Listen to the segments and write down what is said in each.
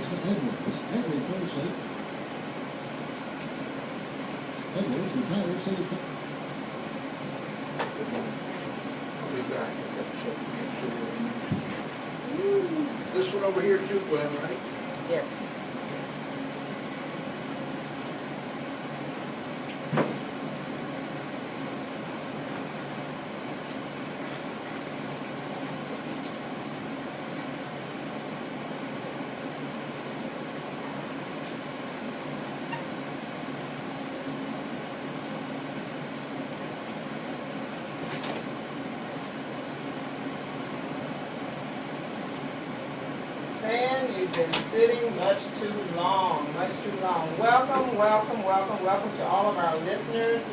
Azama-Edwards. Edwards first seat. Edwards, retired city clerk. I'll be back. This one over here too, Glenn, right? Yes. Stan, you've been sitting much too long, much too long. Welcome, welcome, welcome, welcome to all of our listeners.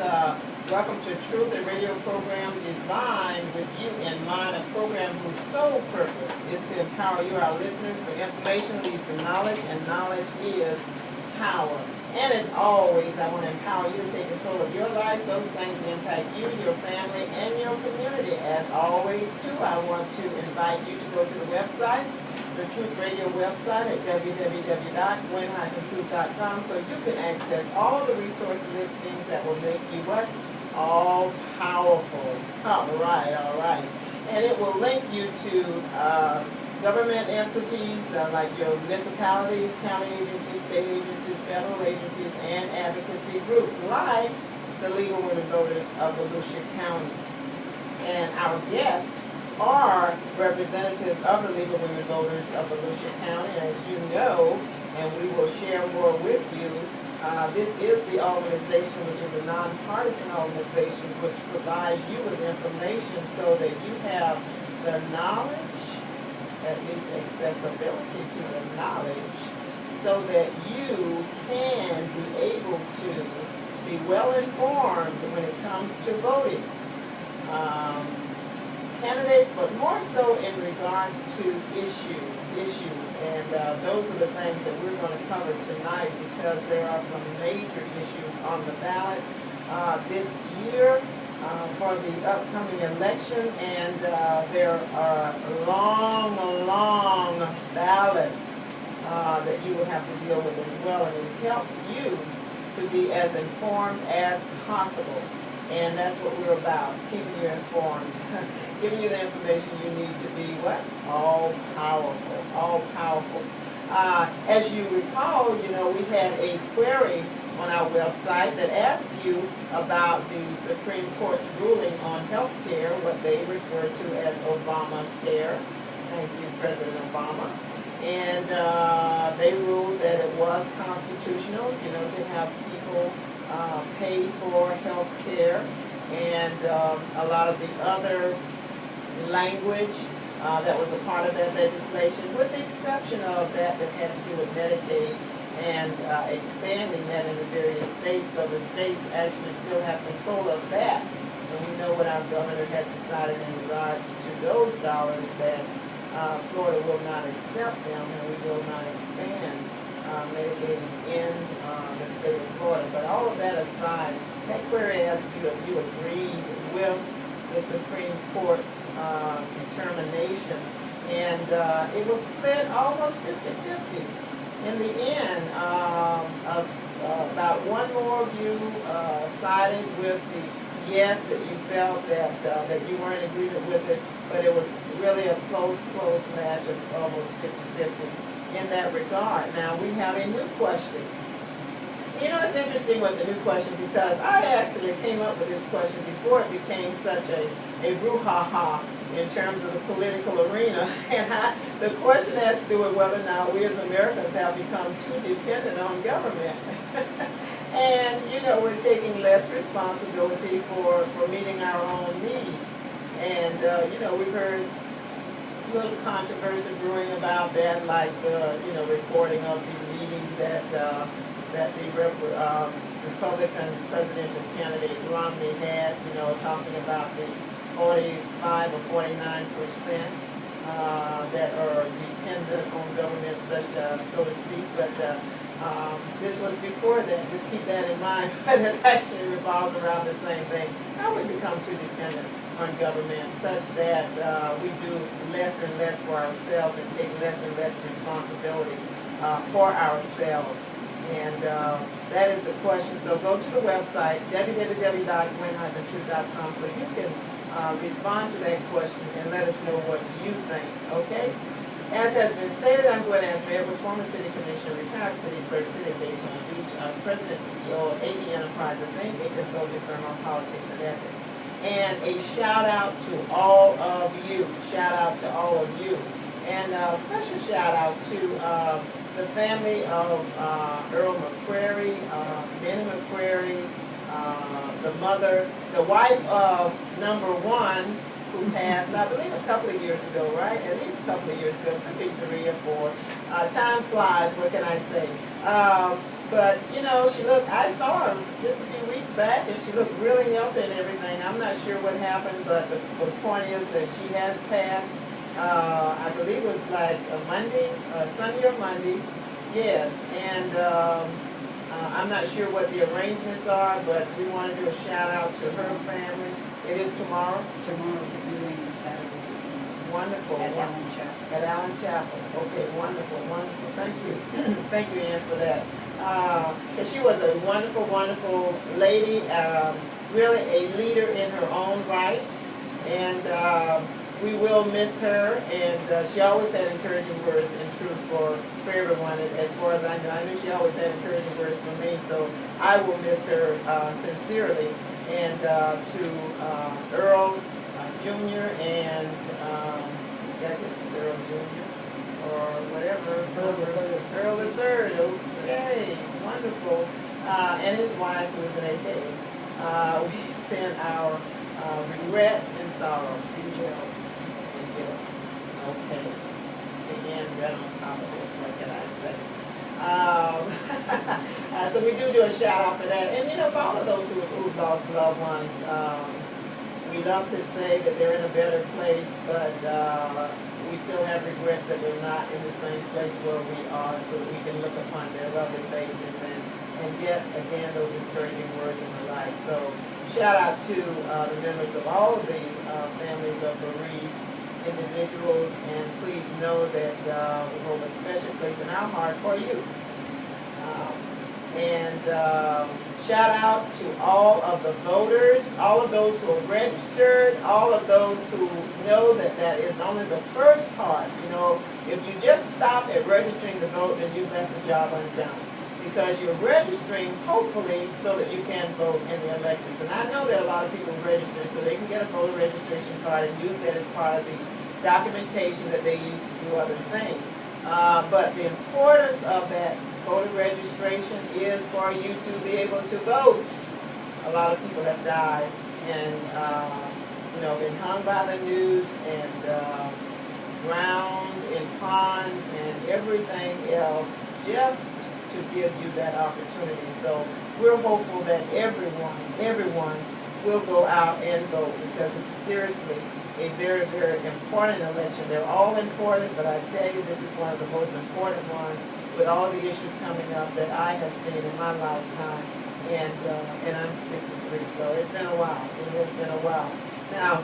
Welcome to Truth and Radio program designed with you in mind, a program whose sole purpose is to empower you, our listeners, for information leads to knowledge, and knowledge is power. And as always, I want to empower you to take control of your life, those things that impact you, your family, and your community. As always, too, I want to invite you to go to the website, the Truth Radio website at www.gwen-truth.com, so you can access all the resource listings that will make you what? All powerful. All right. And it will link you to government entities like your municipalities, county agencies, state agencies, federal agencies, and advocacy groups like the League of Women Voters of Volusia County. And our guests are representatives of the League of Women Voters of Volusia County. As you know, and we will share more with you, this is the organization, which is a nonpartisan organization, which provides you with information so that you have the knowledge, at least accessibility to the knowledge, so that you can be able to be well informed when it comes to voting. Candidates, but more so in regards to issues, and those are the things that we're going to cover tonight, because there are some major issues on the ballot this year for the upcoming election, and there are long ballots that you will have to deal with as well, and it helps you to be as informed as possible. And that's what we're about, keeping you informed, giving you the information you need to be what? All powerful, all powerful. As you recall, you know, we had a query on our website that asked you about the Supreme Court's ruling on health care, what they refer to as Obamacare. Thank you, President Obama. And they ruled that it was constitutional, you know, to have people pay for health care, and a lot of the other language that was a part of that legislation, with the exception of that had to do with Medicaid and expanding that in the various states, so the states actually still have control of that. And we know what our governor has decided in regard to those dollars, that Florida will not accept them, and we will not expand Medicaid in the state of Florida. But all of that aside, that query asks you if you agreed with the Supreme Court's determination, and it was split almost 50-50. In the end, about one more of you sided with the yes, that you felt that you weren't in agreement with it, but it was really a close match of almost 50-50. In that regard. Now we have a new question. You know, it's interesting with the new question, because I actually came up with this question before it became such a brouhaha in terms of the political arena. And the question has to do with whether or not we as Americans have become too dependent on government. And, you know, we're taking less responsibility for meeting our own needs. And, you know, we've heard little controversy brewing about that, like the reporting of the meeting that the Republican presidential candidate Romney had, you know, talking about the 45 or 49% that are dependent on government, so to speak. But this was before that. Just keep that in mind. But it actually revolves around the same thing. How we become too dependent on government, such that we do less and less for ourselves and take less and less responsibility for ourselves. And that is the question. So go to the website, www.win-truth.com, so you can respond to that question and let us know what you think, okay? As has been stated, I'm Gwen Azama-Edwards, former city commissioner, retired city clerk, city of Daytona Beach, president and CEO of AD Enterprises, Inc., a consulting firm on politics and ethics. And a shout out to all of you. Shout out to all of you. And a special shout out to the family of Earl McQuarrie, Benny McQuarrie, the mother, the wife of number one, who passed, I believe, a couple of years ago, right? At least a couple of years ago, could be 3 or 4. Time flies, what can I say? But, you know, she looked, I saw her just a few weeks back, and she looked really healthy and everything. I'm not sure what happened, but the point is that she has passed, I believe it was like a Monday, Sunday or Monday, yes. And I'm not sure what the arrangements are, but we want to do a shout out to her family. It is tomorrow? Tomorrow's the viewing and Saturday's the funeral. Wonderful. At Allen Chapel. At Allen Chapel. Okay, wonderful, wonderful. Thank you. Thank you, Ann, for that. And she was a wonderful, wonderful lady, really a leader in her own right. And we will miss her. And she always had encouraging words in truth for everyone, as far as I know. I knew she always had encouraging words for me, so I will miss her sincerely. And to Earl Jr. and I guess it's Earl Jr. or whatever. Earl the Third. Okay, wonderful. And his wife, who is an AK. We send our regrets and sorrow. In jail. In jail. Okay. See, Ann's right on top of this. What can I say? So we do a shout out for that. And you know, for all of those who've lost loved ones, we love to say that they're in a better place, but we still have regrets that we're not in the same place where we are, so that we can look upon their lovely faces and get, again, those encouraging words in their life. So shout out to the members of all of the families of bereaved individuals, and please know that we hold a special place in our heart for you. Shout out to all of the voters, all of those who are registered, all of those who know that that is only the first part. You know, if you just stop at registering to vote, then you've left the job undone. Because you're registering, hopefully, so that you can vote in the elections. And I know there are a lot of people who register so they can get a voter registration card and use that as part of the documentation that they use to do other things. But the importance of that voter registration is for you to be able to vote. A lot of people have died and, you know, been hung by the noose and drowned in ponds and everything else just to give you that opportunity. So we're hopeful that everyone will go out and vote, because it's seriously a very, very important election. They're all important, but I tell you, this is one of the most important ones, with all the issues coming up that I have seen in my lifetime, and I'm 63, so it's been a while. It has been a while. Now,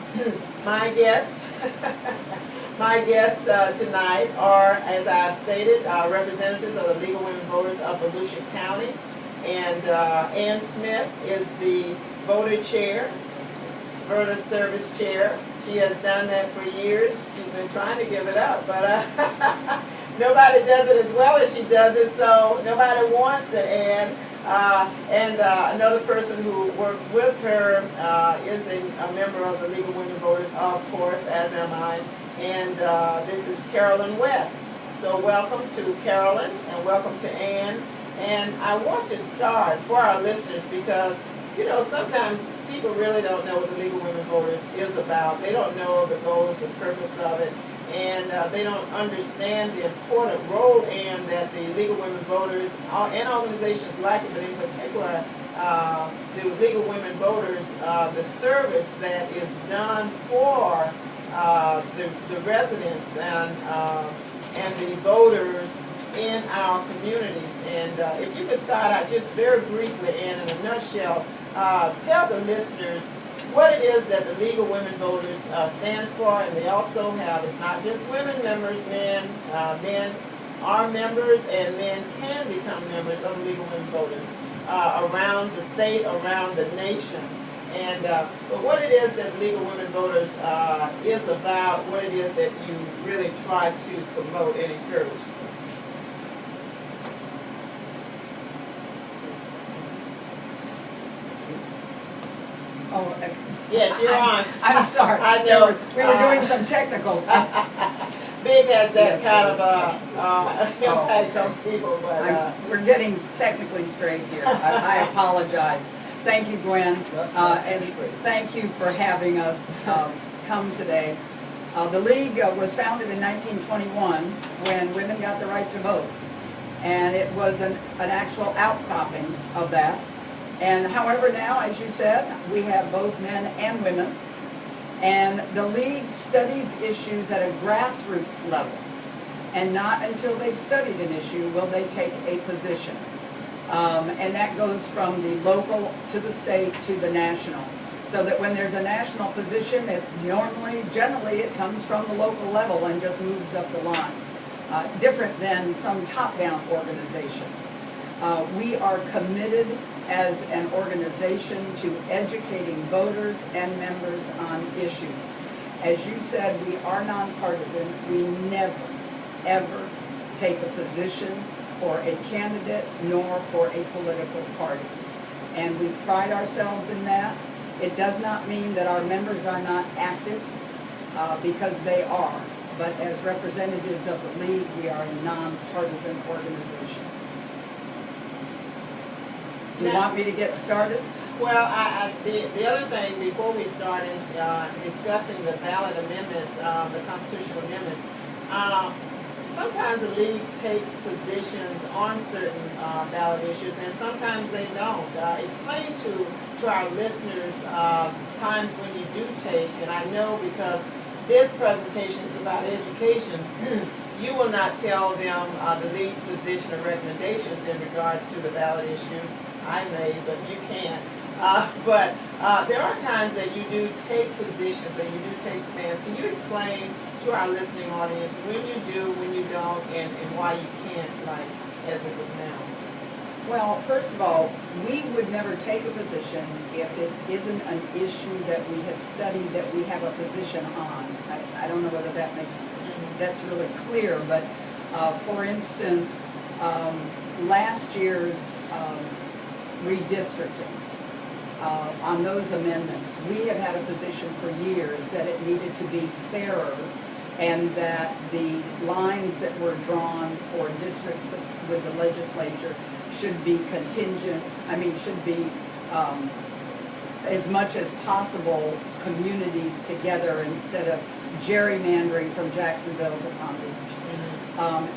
my guests tonight are, as I've stated, representatives of the League of Women Voters of Volusia County, and Ann Smith is the voter service chair. She has done that for years. She's been trying to give it up, but nobody does it as well as she does it, so nobody wants it. And another person who works with her is a member of the League of Women Voters, of course, as am I. And this is Carolyn West. So welcome to Carolyn and welcome to Ann. And I want to start for our listeners, because, you know, sometimes people really don't know what the League of Women Voters is about. They don't know the goals, the purpose of it, and they don't understand the important role in that the League of Women Voters and organizations like it, but in particular the League of Women Voters, the service that is done for the residents and the voters in our communities. And if you could start out just very briefly and in a nutshell, tell the listeners what it is that the League of Women Voters stands for. And they also have, it's not just women members, men are members, and men can become members of League of Women Voters around the state, around the nation. And but what it is that League of Women Voters is about, what it is that you really try to promote and encourage. Oh, Yes, you're on. I'm sorry. I know. We were doing some technical. Big has that Yes, kind of Oh, impact on people, but We're getting technically straight here. I apologize. Thank you, Gwen, and thank you for having us come today. The League was founded in 1921 when women got the right to vote, and it was an actual outcropping of that. And however, now, as you said, we have both men and women, and the League studies issues at a grassroots level, and not until they've studied an issue will they take a position. And that goes from the local to the state to the national. So that when there's a national position, it's generally it comes from the local level and just moves up the line. Different than some top-down organizations. We are committed as an organization to educating voters and members on issues. As you said, we are nonpartisan. We never, ever take a position for a candidate nor for a political party. And we pride ourselves in that. It does not mean that our members are not active, because they are. But as representatives of the League, we are a nonpartisan organization. Do you want me to get started? well, the other thing before we started discussing the ballot amendments, the constitutional amendments, sometimes the League takes positions on certain ballot issues, and sometimes they don't. Explain to our listeners times when you do take, and I know because this presentation is about education, you will not tell them the League's position or recommendations in regards to the ballot issues. I may, but you can't. But there are times that you do take positions and you do take stands. Can you explain to our listening audience when you do, when you don't, and why you can't, like, as of now? Well, first of all, we would never take a position if it isn't an issue that we have studied, that we have a position on. I don't know whether that makes, that's really clear, but for instance, last year's redistricting, on those amendments, we have had a position for years that it needed to be fairer, and that the lines that were drawn for districts with the legislature should be contingent, should be as much as possible communities together instead of gerrymandering from Jacksonville to Palm Beach.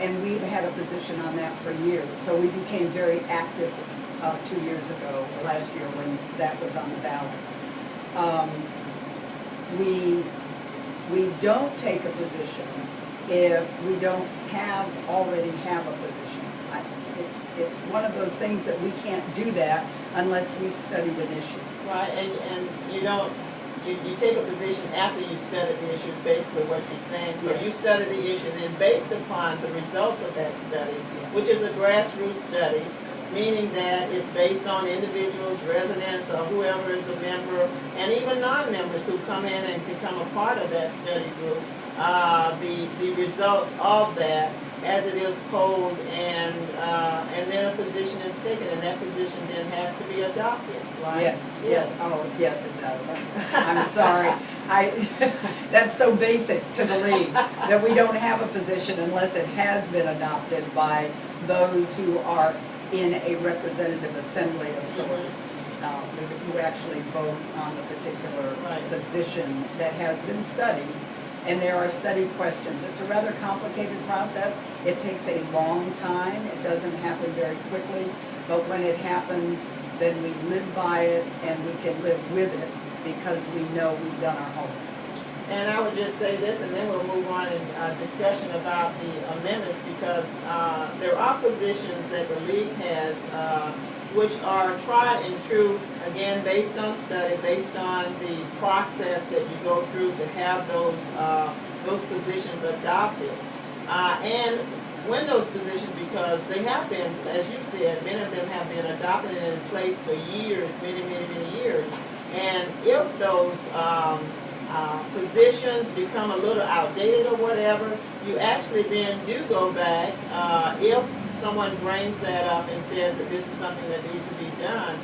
And we've had a position on that for years, so we became very active 2 years ago, or last year when that was on the ballot. We don't take a position if we don't already have a position. It's one of those things that we can't do that unless we've studied an issue. Right, and you don't, you take a position after you've studied the issue, basically what you're saying. So Yes. you study the issue, and then based upon the results of that study, Yes. which is a grassroots study, meaning that it's based on individuals, residents, or whoever is a member, and even non-members who come in and become a part of that study group, the results of that, as it is polled, and then a position is taken, and that position then has to be adopted, right? Yes. Oh, yes, it does. I'm sorry. That's so basic to the League, that we don't have a position unless it has been adopted by those who are in a representative assembly of sorts, who actually vote on the particular position that has been studied. And there are study questions. It's a rather complicated process. It takes a long time. It doesn't happen very quickly. But when it happens, then we live by it and we can live with it because we know we've done our homework. And I would just say this, and then we'll move on in discussion about the amendments, because there are positions that the League has which are tried and true, again, based on study, based on the process that you go through to have those positions adopted. And win those positions because they have been, as you said, many of them have been adopted and in place for years, many, many, many years. And if those positions become a little outdated or whatever, you actually then do go back, if someone brings that up and says that this is something that needs to be done,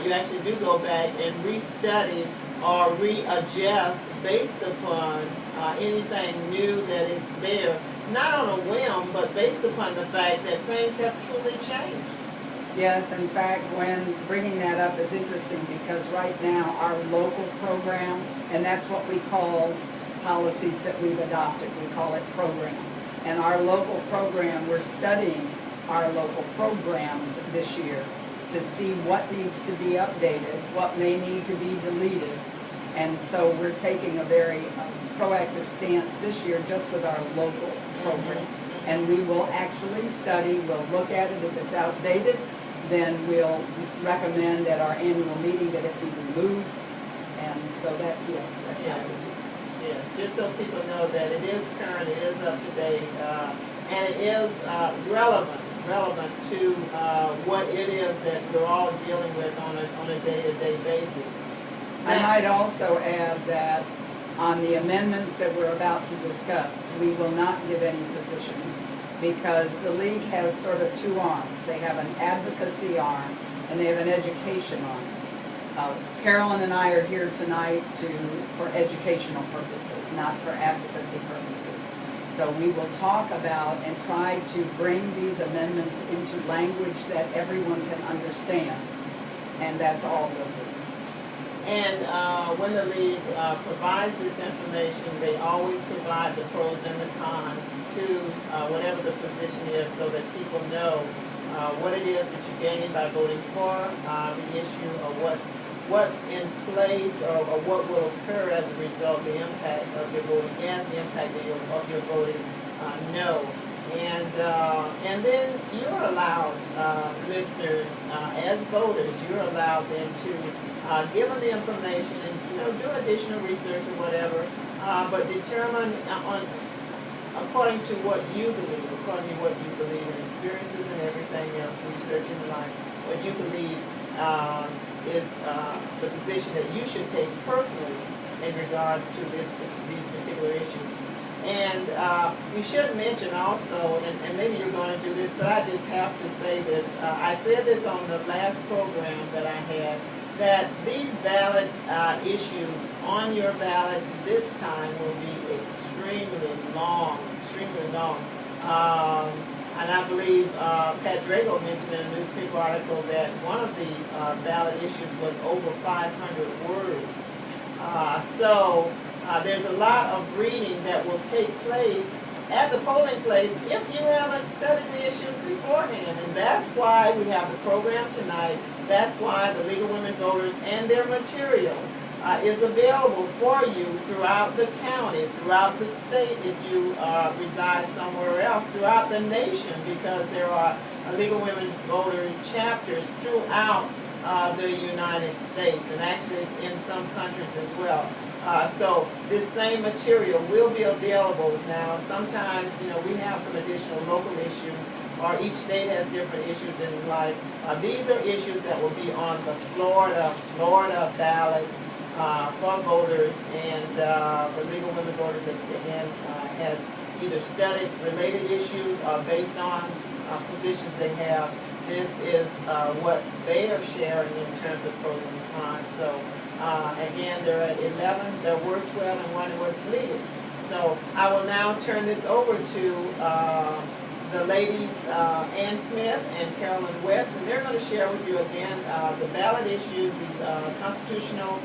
you actually do go back and restudy or readjust based upon anything new that is there, not on a whim, but based upon the fact that things have truly changed. Yes, in fact, when bringing that up is interesting because right now our local program, and that's what we call policies that we've adopted, we call it program. And our local program, we're studying our local programs this year to see what needs to be updated, what may need to be deleted. And so we're taking a very proactive stance this year just with our local program. And we will actually study, we'll look at it. If it's outdated, then we'll recommend at our annual meeting that it be removed. And so that's, yes, that's how we do it. Yes, just so people know that it is current, it is up to date, and it is relevant to what it is that we're all dealing with on a day-to-day basis. I might also add that on the amendments that we're about to discuss, we will not give any positions because the league has sort of two arms. They have an advocacy arm and they have an education arm. Carolyn and I are here tonight for educational purposes, not for advocacy purposes. So we will talk about and try to bring these amendments into language that everyone can understand. And that's all we'll do. And when the league provides this information, they always provide the pros and the cons to whatever the position is so that people know what it is that you gain by voting for the issue or what's in place or what will occur as a result, the impact of your voting yes, the impact of your voting no. And then you're allowed, listeners, as voters, you're allowed then to give them the information and do additional research or whatever, but determine according to what you believe, in experiences and everything else, research in life, what you believe is the position that you should take personally in regards to these particular issues. And we should mention also, and maybe you're going to do this, but I just have to say this. I said this on the last program that I had, that these ballot issues on your ballots this time will be extremely long. And I believe Pat Drago mentioned in a newspaper article that one of the ballot issues was over 500 words. So there's a lot of reading that will take place at the polling place if you haven't studied the issues beforehand. And that's why we have the program tonight. That's why the League of Women Voters and their material is available for you throughout the county, throughout the state if you reside somewhere else, throughout the nation, because there are League of Women Voter chapters throughout the United States and actually in some countries as well. So this same material will be available. Now sometimes we have some additional local issues, or each state has different issues in life. These are issues that will be on the Florida ballots for voters, and the League of Women Voters again has either studied related issues or based on positions they have. This is what they are sharing in terms of pros and cons. So again, there are 11, there were 12, and one was deleted. So I will now turn this over to the ladies, Ann Smith and Carolyn West, and they're going to share with you again the ballot issues, these constitutional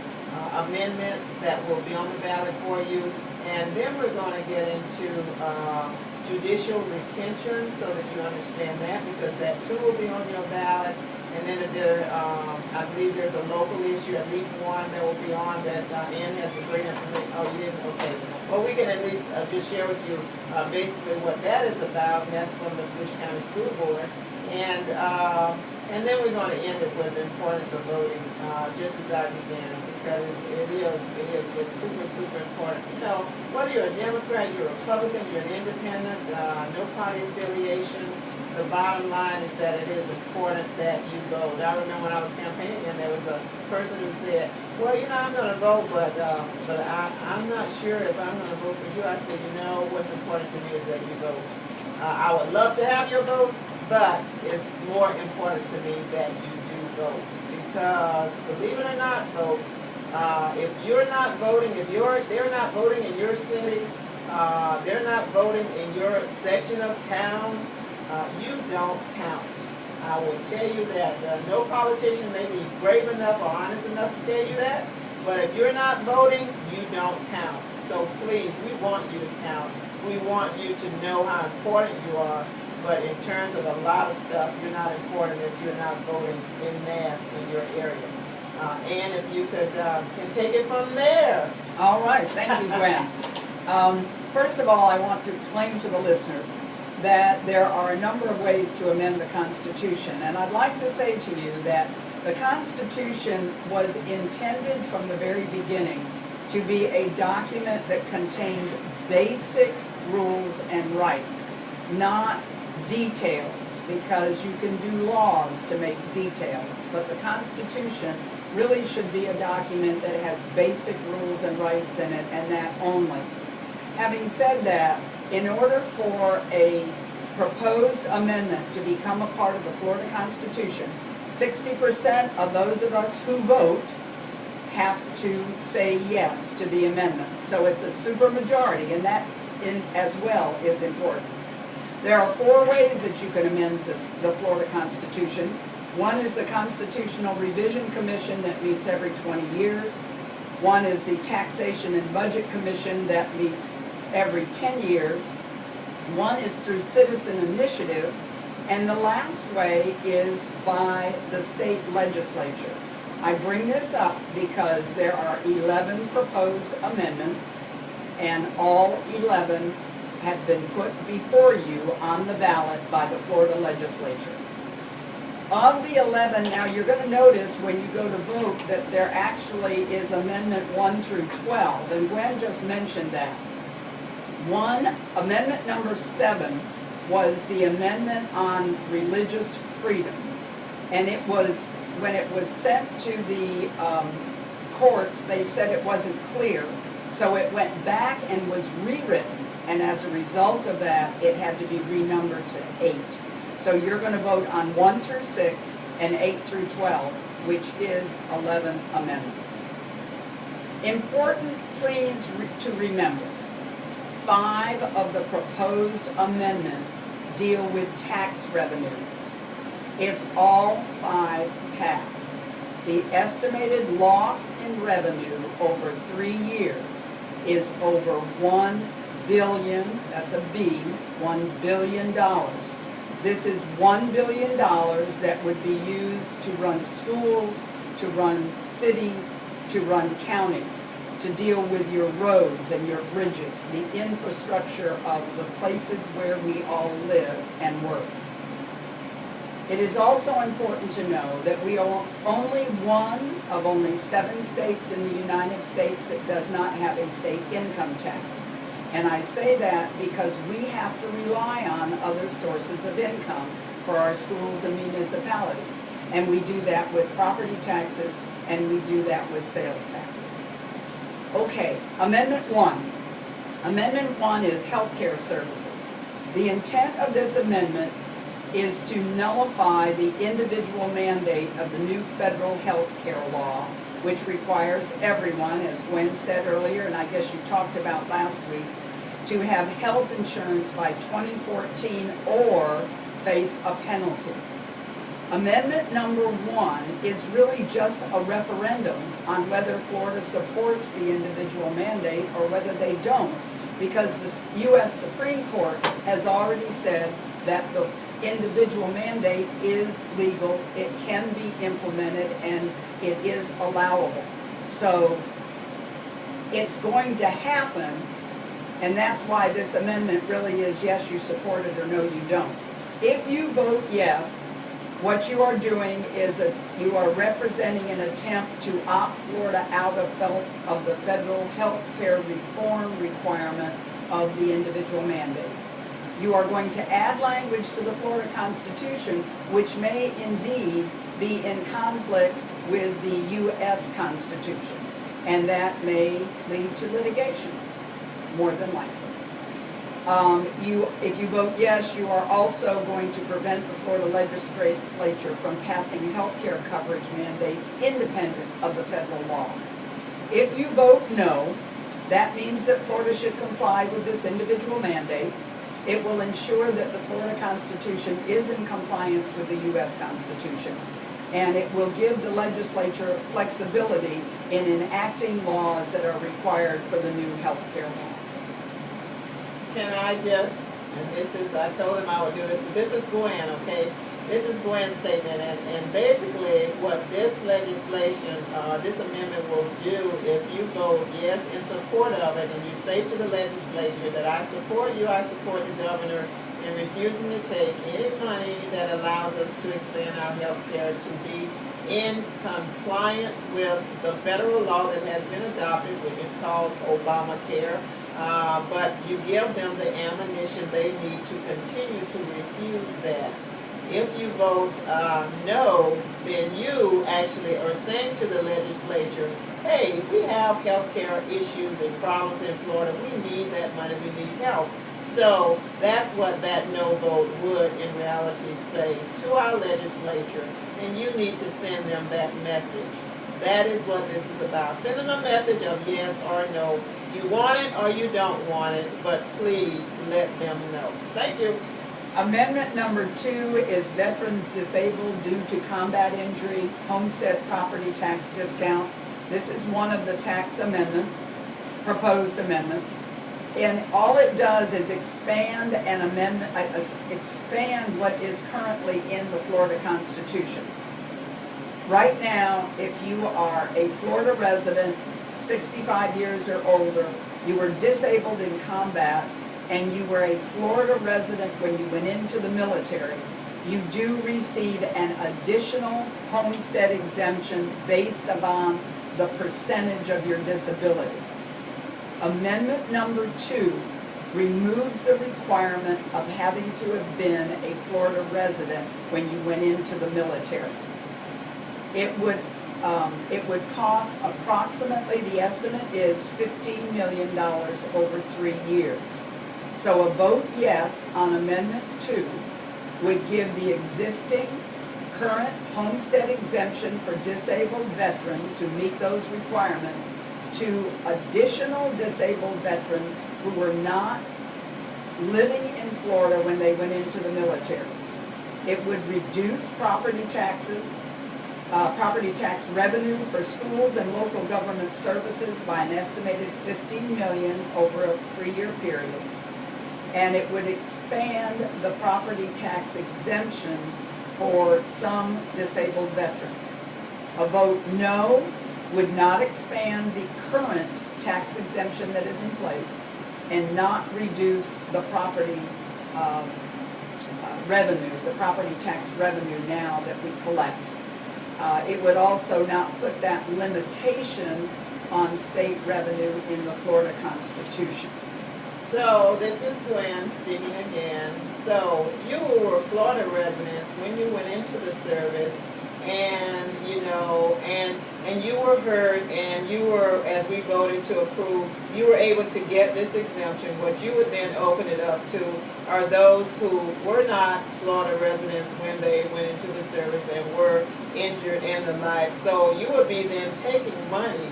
amendments that will be on the ballot for you. And then we're going to get into judicial retention so that you understand that, because that too will be on your ballot. And then I believe there's a local issue, at least one that will be on that Ann has the great information. Oh, you didn't? Okay. Well, we can at least just share with you basically what that is about, and that's from the Volusia County School Board. And then we're going to end it with the importance of voting, just as I began, because it is just super, super important. Whether you're a Democrat, you're a Republican, you're an independent, no party affiliation. The bottom line is that it is important that you vote. I remember when I was campaigning and there was a person who said, well, you know, I'm gonna vote, but I'm not sure if I'm gonna vote for you. I said, you know, what's important to me is that you vote. I would love to have your vote, but it's more important to me that you do vote. Because believe it or not, folks, if you're not voting, they're not voting in your city, they're not voting in your section of town, you don't count. I will tell you that. No politician may be brave enough or honest enough to tell you that, but if you're not voting, you don't count. So please, we want you to count. We want you to know how important you are, but in terms of a lot of stuff, you're not important if you're not voting en masse in your area. And if you could can take it from there. All right, thank you, Gwen. First of all, I want to explain to the listeners that there are a number of ways to amend the Constitution. And I'd like to say to you that the Constitution was intended from the very beginning to be a document that contains basic rules and rights, not details, because you can do laws to make details. But the Constitution really should be a document that has basic rules and rights in it, and that only. Having said that, in order for a proposed amendment to become a part of the Florida Constitution, 60% of those of us who vote have to say yes to the amendment. So it's a supermajority, and that as well is important. There are 4 ways that you can amend the Florida Constitution. One is the Constitutional Revision Commission that meets every 20 years. One is the Taxation and Budget Commission that meets every 10 years. One is through citizen initiative, and the last way is by the state legislature. I bring this up because there are 11 proposed amendments, and all 11 have been put before you on the ballot by the Florida legislature. Of the 11, now you're going to notice when you go to vote that there actually is Amendment 1 through 12, and Gwen just mentioned that. Amendment number 7 was the amendment on religious freedom. And it was, when it was sent to the courts, they said it wasn't clear. So it went back and was rewritten. And as a result of that, it had to be renumbered to 8. So you're going to vote on 1 through 6 and 8 through 12, which is 11 amendments. Important, please, to remember, 5 of the proposed amendments deal with tax revenues. If all 5 pass, the estimated loss in revenue over 3 years is over $1 billion, that's a B, $1 billion. This is $1 billion that would be used to run schools, to run cities, to run counties, to deal with your roads and your bridges, the infrastructure of the places where we all live and work. It is also important to know that we are only one of only 7 states in the United States that does not have a state income tax. And I say that because we have to rely on other sources of income for our schools and municipalities. And we do that with property taxes, and we do that with sales taxes. Okay, Amendment 1. Amendment 1 is healthcare services. The intent of this amendment is to nullify the individual mandate of the new federal health care law, which requires everyone, as Gwen said earlier, and I guess you talked about last week, to have health insurance by 2014 or face a penalty. Amendment number 1 is really just a referendum on whether Florida supports the individual mandate or whether they don't, because the U.S. Supreme Court has already said that the individual mandate is legal, it can be implemented, and it is allowable. So it's going to happen, and that's why this amendment really is yes, you support it, or no, you don't. If you vote yes, what you are doing is you are representing an attempt to opt Florida out of the federal health care reform requirement of the individual mandate. You are going to add language to the Florida Constitution, which may indeed be in conflict with the U.S. Constitution, and that may lead to litigation, more than likely. If you vote yes, you are also going to prevent the Florida legislature from passing health care coverage mandates independent of the federal law. If you vote no, that means that Florida should comply with this individual mandate. It will ensure that the Florida Constitution is in compliance with the U.S. Constitution, and it will give the legislature flexibility in enacting laws that are required for the new health care law. Can I just, and this is, I told him I would do this, this is Gwen, okay? This is Gwen's statement, and basically what this legislation, this amendment will do, if you vote yes in support of it, and you say to the legislature that I support you, I support the governor in refusing to take any money that allows us to expand our health care to be in compliance with the federal law that has been adopted, which is called Obamacare. But you give them the ammunition they need to continue to refuse that. If you vote no, then you actually are saying to the legislature, hey, we have health care issues and problems in Florida. We need that money. We need help. So that's what that no vote would in reality say to our legislature. And you need to send them that message. That is what this is about. Send them a message of yes or no. You want it or you don't want it, but please let them know. Thank you. Amendment number 2 is veterans disabled due to combat injury, homestead property tax discount. This is one of the tax amendments, proposed amendments. And all it does is expand an amendment, expand what is currently in the Florida Constitution. Right now, if you are a Florida resident, 65 years or older, you were disabled in combat, and you were a Florida resident when you went into the military, you do receive an additional homestead exemption based upon the percentage of your disability. Amendment number 2 removes the requirement of having to have been a Florida resident when you went into the military. It would cost approximately, the estimate is $15 million over 3 years. So a vote yes on Amendment 2 would give the existing current homestead exemption for disabled veterans who meet those requirements to additional disabled veterans who were not living in Florida when they went into the military. It would reduce property taxes, property tax revenue for schools and local government services by an estimated $15 million over a 3-year period. And it would expand the property tax exemptions for some disabled veterans. A vote no would not expand the current tax exemption that is in place and not reduce the property revenue, the property tax revenue now that we collect. It would also not put that limitation on state revenue in the Florida Constitution. So this is Gwen speaking again. So you were Florida residents when you went into the service, and you know, and you were heard, and you were, as we voted to approve, you were able to get this exemption. What you would then open it up to are those who were not Florida residents when they went into the service and were injured and the like. So you would be then taking money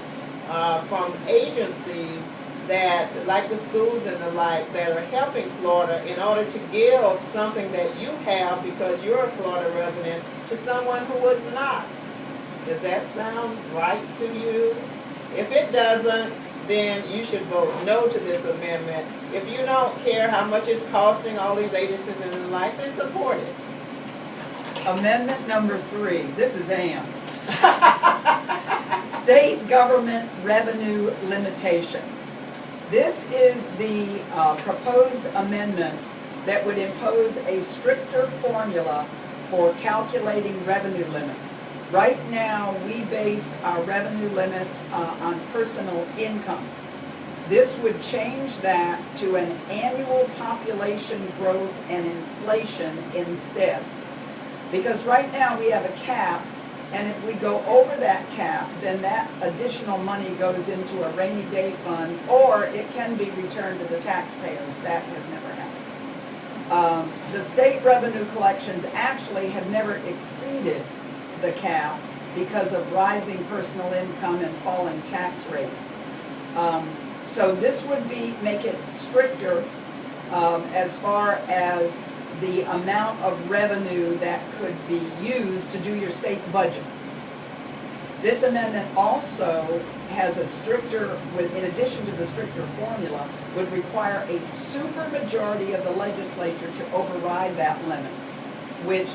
from agencies that, like the schools and the like, that are helping Florida in order to give something that you have because you're a Florida resident to someone who was not. Does that sound right to you? If it doesn't, then you should vote no to this amendment. If you don't care how much it's costing all these agencies and the like, then support it. Amendment number 3, this is Ann. State government revenue limitation. This is the proposed amendment that would impose a stricter formula for calculating revenue limits. Right now, we base our revenue limits on personal income. This would change that to an annual population growth and inflation instead. Because right now we have a cap, and if we go over that cap, then that additional money goes into a rainy day fund, or it can be returned to the taxpayers. That has never happened. The state revenue collections actually have never exceeded the cap because of rising personal income and falling tax rates. So this would make it stricter as far as the amount of revenue that could be used to do your state budget. This amendment also has a stricter, in addition to the stricter formula, would require a supermajority of the legislature to override that limit, which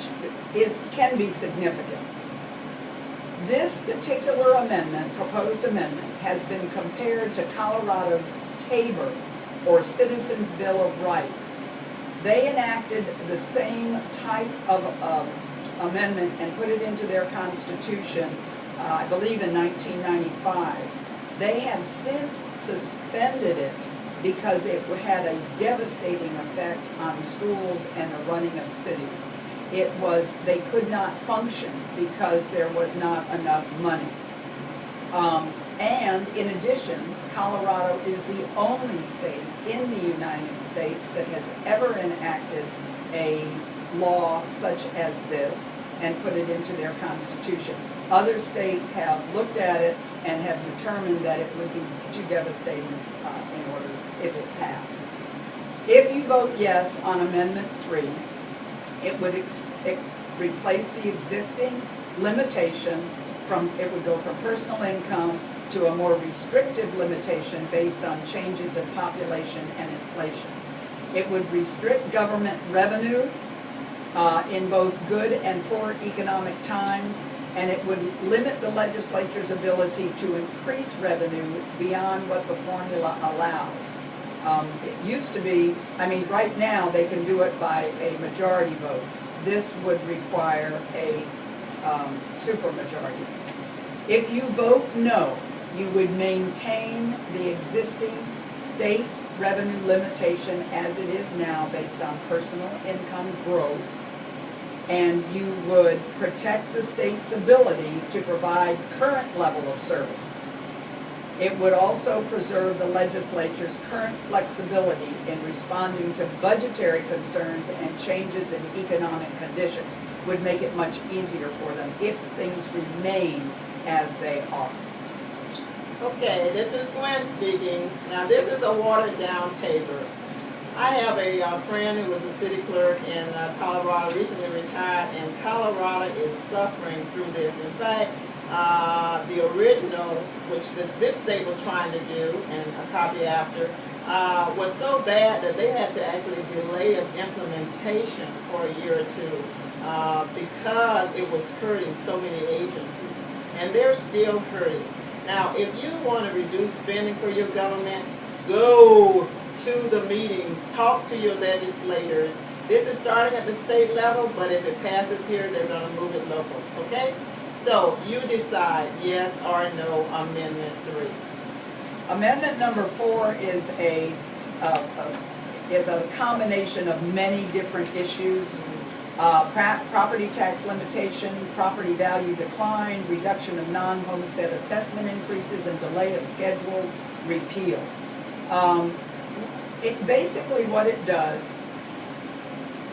can be significant. This particular amendment, proposed amendment, has been compared to Colorado's TABOR, or Citizens Bill of Rights. They enacted the same type of amendment and put it into their constitution, I believe in 1995. They have since suspended it because it had a devastating effect on schools and the running of cities. They could not function because there was not enough money. And in addition, Colorado is the only state in the United States that has ever enacted a law such as this and put it into their constitution. Other states have looked at it and have determined that it would be too devastating in order if it passed. If you vote yes on Amendment 3, it would replace the existing limitation it would go from personal income to a more restrictive limitation based on changes in population and inflation. It would restrict government revenue in both good and poor economic times, and it would limit the legislature's ability to increase revenue beyond what the formula allows. It used to be, right now they can do it by a majority vote. This would require a supermajority. If you vote no, you would maintain the existing state revenue limitation as it is now based on personal income growth, and you would protect the state's ability to provide current level of service. It would also preserve the legislature's current flexibility in responding to budgetary concerns and changes in economic conditions, would make it much easier for them if things remain as they are. Okay, this is Gwen speaking. Now this is a watered down TABOR. I have a friend who was a city clerk in Colorado, recently retired, and Colorado is suffering through this. In fact, the original, which this state was trying to do, and a copy after, was so bad that they had to actually delay its implementation for a year or two because it was hurting so many agencies. And they're still hurting. Now, if you want to reduce spending for your government, go to the meetings, talk to your legislators. This is starting at the state level, but if it passes here, they're going to move it local, okay? So you decide yes or no Amendment 3. Amendment number 4 is a combination of many different issues. Property tax limitation, property value decline, reduction of non-homestead assessment increases, and delay of scheduled repeal. Basically what it does,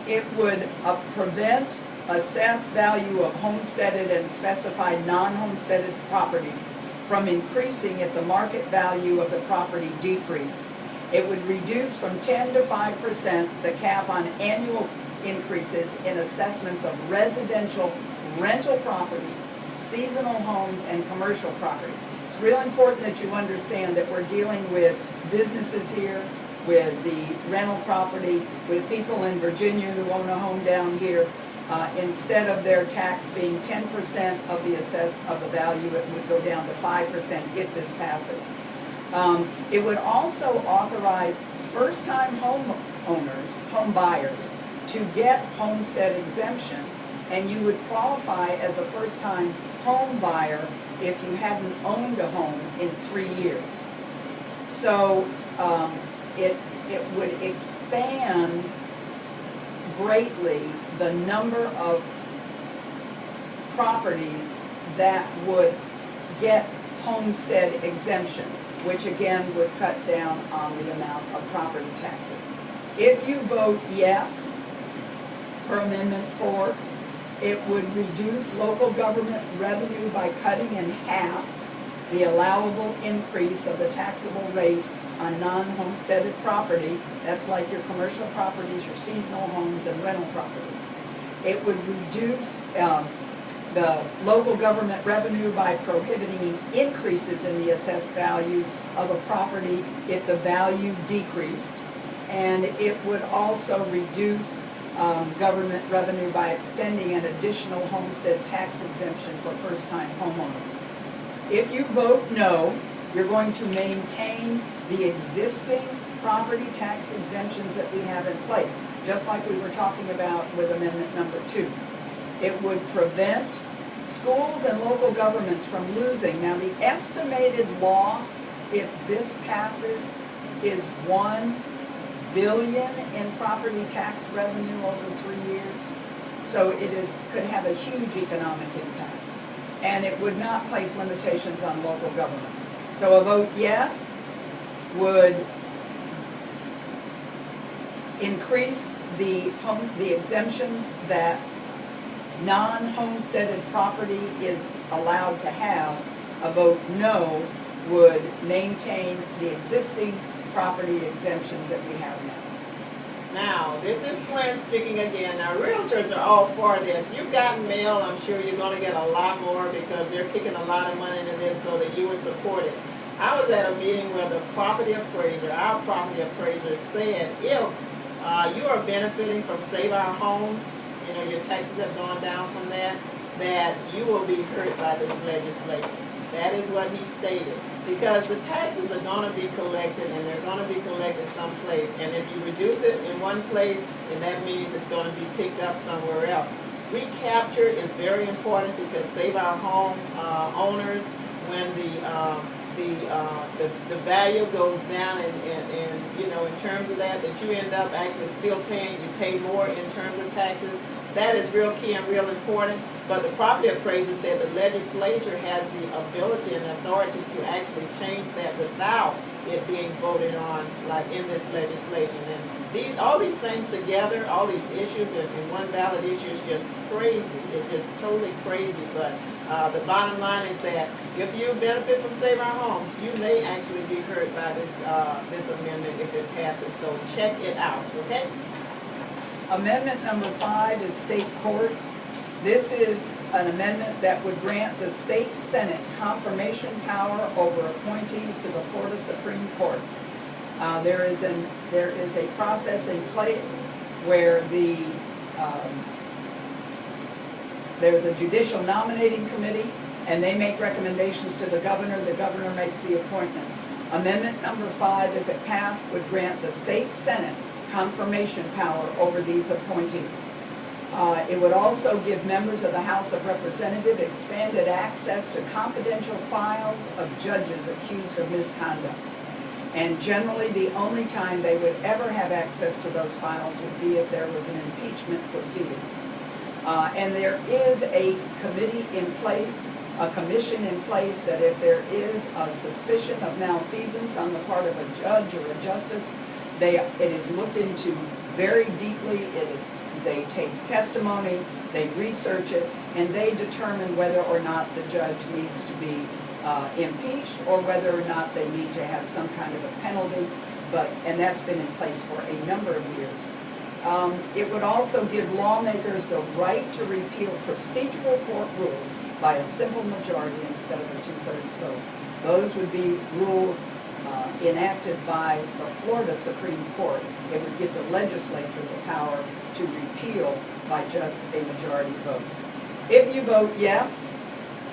it would prevent assessed value of homesteaded and specified non-homesteaded properties from increasing if the market value of the property decreased. It would reduce from 10 to 5% the cap on annual increases in assessments of residential rental property, seasonal homes, and commercial property. It's real important that you understand that we're dealing with businesses here, with the rental property, with people in Virginia who own a home down here. Instead of their tax being 10% of the value, it would go down to 5% if this passes. It would also authorize first-time home buyers to get homestead exemption, and you would qualify as a first-time home buyer if you hadn't owned a home in 3 years. So it would expand greatly the number of properties that would get homestead exemption, which again would cut down on the amount of property taxes. If you vote yes for Amendment 4, it would reduce local government revenue by cutting in half the allowable increase of the taxable rate on non-homesteaded property. That's like your commercial properties, your seasonal homes, and rental property. It would reduce the local government revenue by prohibiting increases in the assessed value of a property if the value decreased. And it would also reduce government revenue by extending an additional homestead tax exemption for first-time homeowners. If you vote no, you're going to maintain the existing property tax exemptions that we have in place, just like we were talking about with Amendment number 2. It would prevent schools and local governments from losing. Now, the estimated loss, if this passes, is $1 billion in property tax revenue over 3 years. So it could have a huge economic impact. And it would not place limitations on local governments. So a vote yes would increase the exemptions that non-homesteaded property is allowed to have. A vote no would maintain the existing property exemptions that we have now. Now, this is Gwen speaking again. Now, realtors are all for this. You've gotten mail. I'm sure you're going to get a lot more because they're kicking a lot of money into this so that you will support it. I was at a meeting where the property appraiser, our property appraiser, said if you are benefiting from Save Our Homes, you know, your taxes have gone down from that you will be hurt by this legislation. That is what he stated. Because the taxes are going to be collected and they're going to be collected someplace. And if you reduce it in one place, then that means it's going to be picked up somewhere else. Recapture is very important because Save Our Home owners, when the value goes down and you know, in terms of that you end up actually still paying, you pay more in terms of taxes. That is real key and real important. But the property appraiser said the legislature has the ability and authority to actually change that without it being voted on, like in this legislation. And all these things together, all these issues in one ballot issue is just crazy. It's just totally crazy. But the bottom line is that if you benefit from Save Our Home, you may actually be hurt by this amendment if it passes. So check it out, okay? Amendment number 5 is state courts. This is an amendment that would grant the state Senate confirmation power over appointees to the Florida Supreme Court. There is a process in place where there's a judicial nominating committee, and they make recommendations to the governor makes the appointments. Amendment number 5, if it passed, would grant the state Senate confirmation power over these appointees. It would also give members of the House of Representatives expanded access to confidential files of judges accused of misconduct. And generally, the only time they would ever have access to those files would be if there was an impeachment proceeding. And there is a committee in place, a commission in place, that if there is a suspicion of malfeasance on the part of a judge or a justice, it is looked into very deeply. They take testimony, they research it, and they determine whether or not the judge needs to be impeached or whether or not they need to have some kind of a penalty. And that's been in place for a number of years. It would also give lawmakers the right to repeal procedural court rules by a simple majority instead of a 2/3 vote. Those would be rules enacted by the Florida Supreme Court. It would give the legislature the power to repeal by just a majority vote. If you vote yes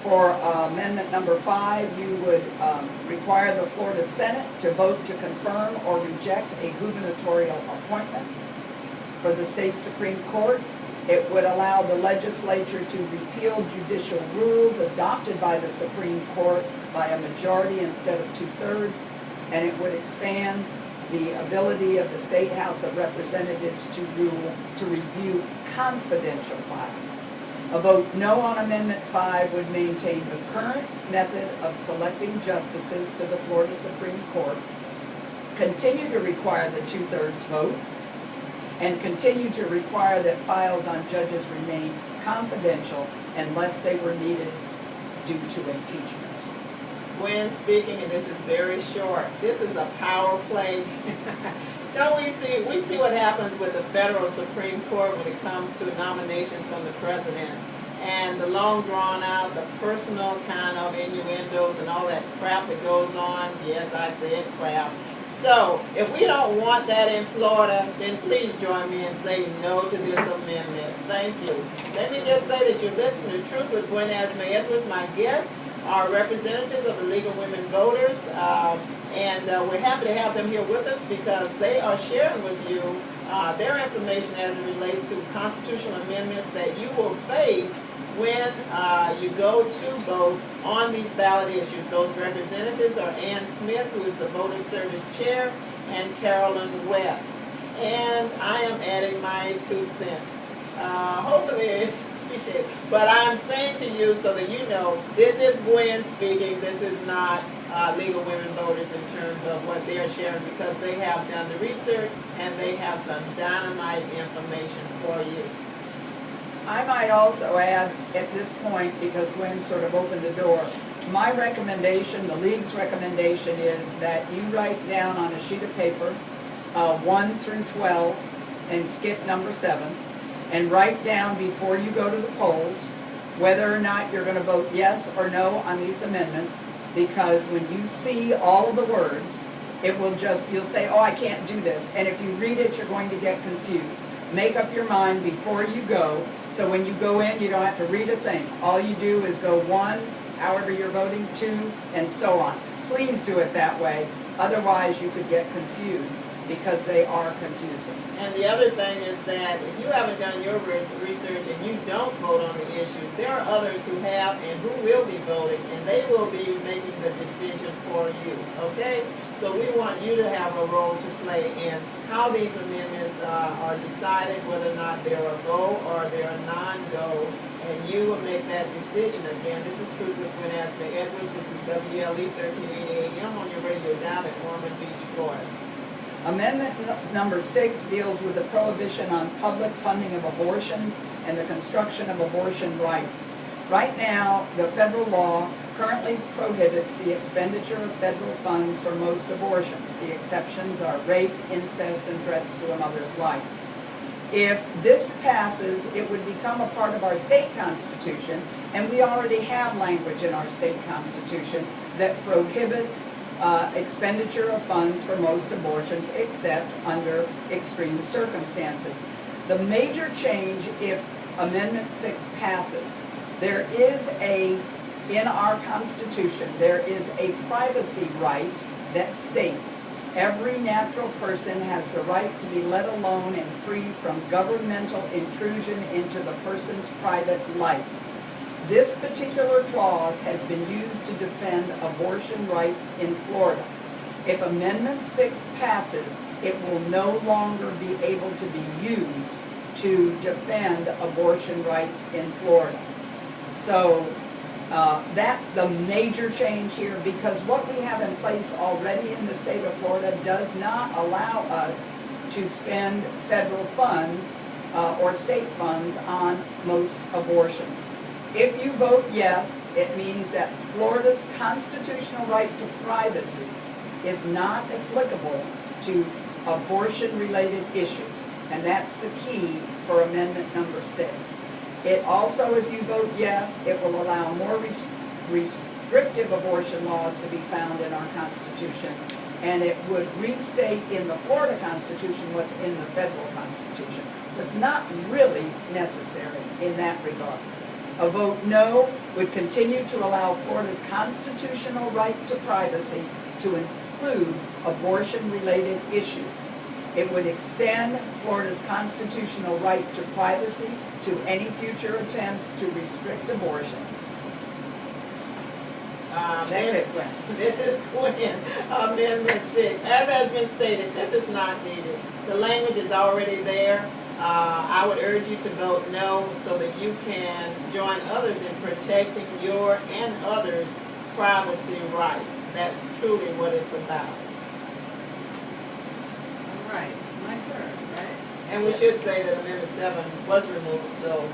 for amendment number 5, you would require the Florida Senate to vote to confirm or reject a gubernatorial appointment. For the state Supreme Court, it would allow the legislature to repeal judicial rules adopted by the Supreme Court by a majority instead of 2/3. and it would expand the ability of the State House of Representatives to review confidential files. A vote no on Amendment 5 would maintain the current method of selecting justices to the Florida Supreme Court, continue to require the 2/3 vote, and continue to require that files on judges remain confidential unless they were needed due to impeachment. When speaking, and this is very short, this is a power play. Don't we see what happens with the federal Supreme Court when it comes to nominations from the president, and the long drawn out, the personal kind of innuendos and all that crap that goes on. Yes, I said crap. So if we don't want that in Florida, then please join me in saying no to this amendment. Thank you. Let me just say that you're listening to Truth with Gwen Azama-Edwards. My guests are representatives of the League of Women Voters, and we're happy to have them here with us because they are sharing with you their information as it relates to constitutional amendments that you will face when you go to vote on these ballot issues. Those representatives are Ann Smith, who is the Voter Service Chair, and Carolyn West. And I am adding my 2 cents. Hopefully it's appreciated. But I'm saying to you so that you know, this is Gwen speaking. This is not League of Women Voters in terms of what they're sharing, because they have done the research and they have some dynamite information for you. I might also add at this point, because Gwen sort of opened the door, my recommendation, the League's recommendation, is that you write down on a sheet of paper 1 through 12 and skip number 7, and write down before you go to the polls whether or not you're going to vote yes or no on these amendments, because when you see all of the words, it will just, you'll say, oh, I can't do this. And if you read it, you're going to get confused. Make up your mind before you go, so when you go in, you don't have to read a thing. All you do is go 1, however you're voting, 2, and so on. Please do it that way. Otherwise, you could get confused, because they are confusing. And the other thing is that if you haven't done your research and you don't vote on the issues, there are others who have and who will be voting, and they will be making the decision for you, okay? So we want you to have a role to play in how these amendments are decided, whether or not they're a go or they're a non-go, and you will make that decision. Again, this is Truth with Gwen Azama-Edwards. This is WLE 1380 AM on your radio dial in Ormond Beach, Florida. Amendment number 6 deals with the prohibition on public funding of abortions and the construction of abortion rights. Right now, the federal law currently prohibits the expenditure of federal funds for most abortions. The exceptions are rape, incest, and threats to a mother's life. If this passes, it would become a part of our state constitution, and we already have language in our state constitution that prohibits expenditure of funds for most abortions except under extreme circumstances. The major change, if Amendment 6 passes, there is in our Constitution, there is a privacy right that states every natural person has the right to be let alone and free from governmental intrusion into the person's private life. This particular clause has been used to defend abortion rights in Florida. If Amendment 6 passes, it will no longer be able to be used to defend abortion rights in Florida. So that's the major change here, because what we have in place already in the state of Florida does not allow us to spend federal funds or state funds on most abortions. If you vote yes, it means that Florida's constitutional right to privacy is not applicable to abortion-related issues, and that's the key for Amendment number 6. It also, if you vote yes, it will allow more restrictive abortion laws to be found in our Constitution, and it would restate in the Florida Constitution what's in the federal Constitution. So it's not really necessary in that regard. A vote no would continue to allow Florida's constitutional right to privacy to include abortion-related issues. It would extend Florida's constitutional right to privacy to any future attempts to restrict abortions. That's it, Gwen. This is Gwen, Amendment 6. As has been stated, this is not needed. The language is already there. I would urge you to vote no so that you can join others in protecting your and others' privacy rights. That's truly what it's about. All right, it's my turn, right? And we should say that Amendment 7 was removed, so.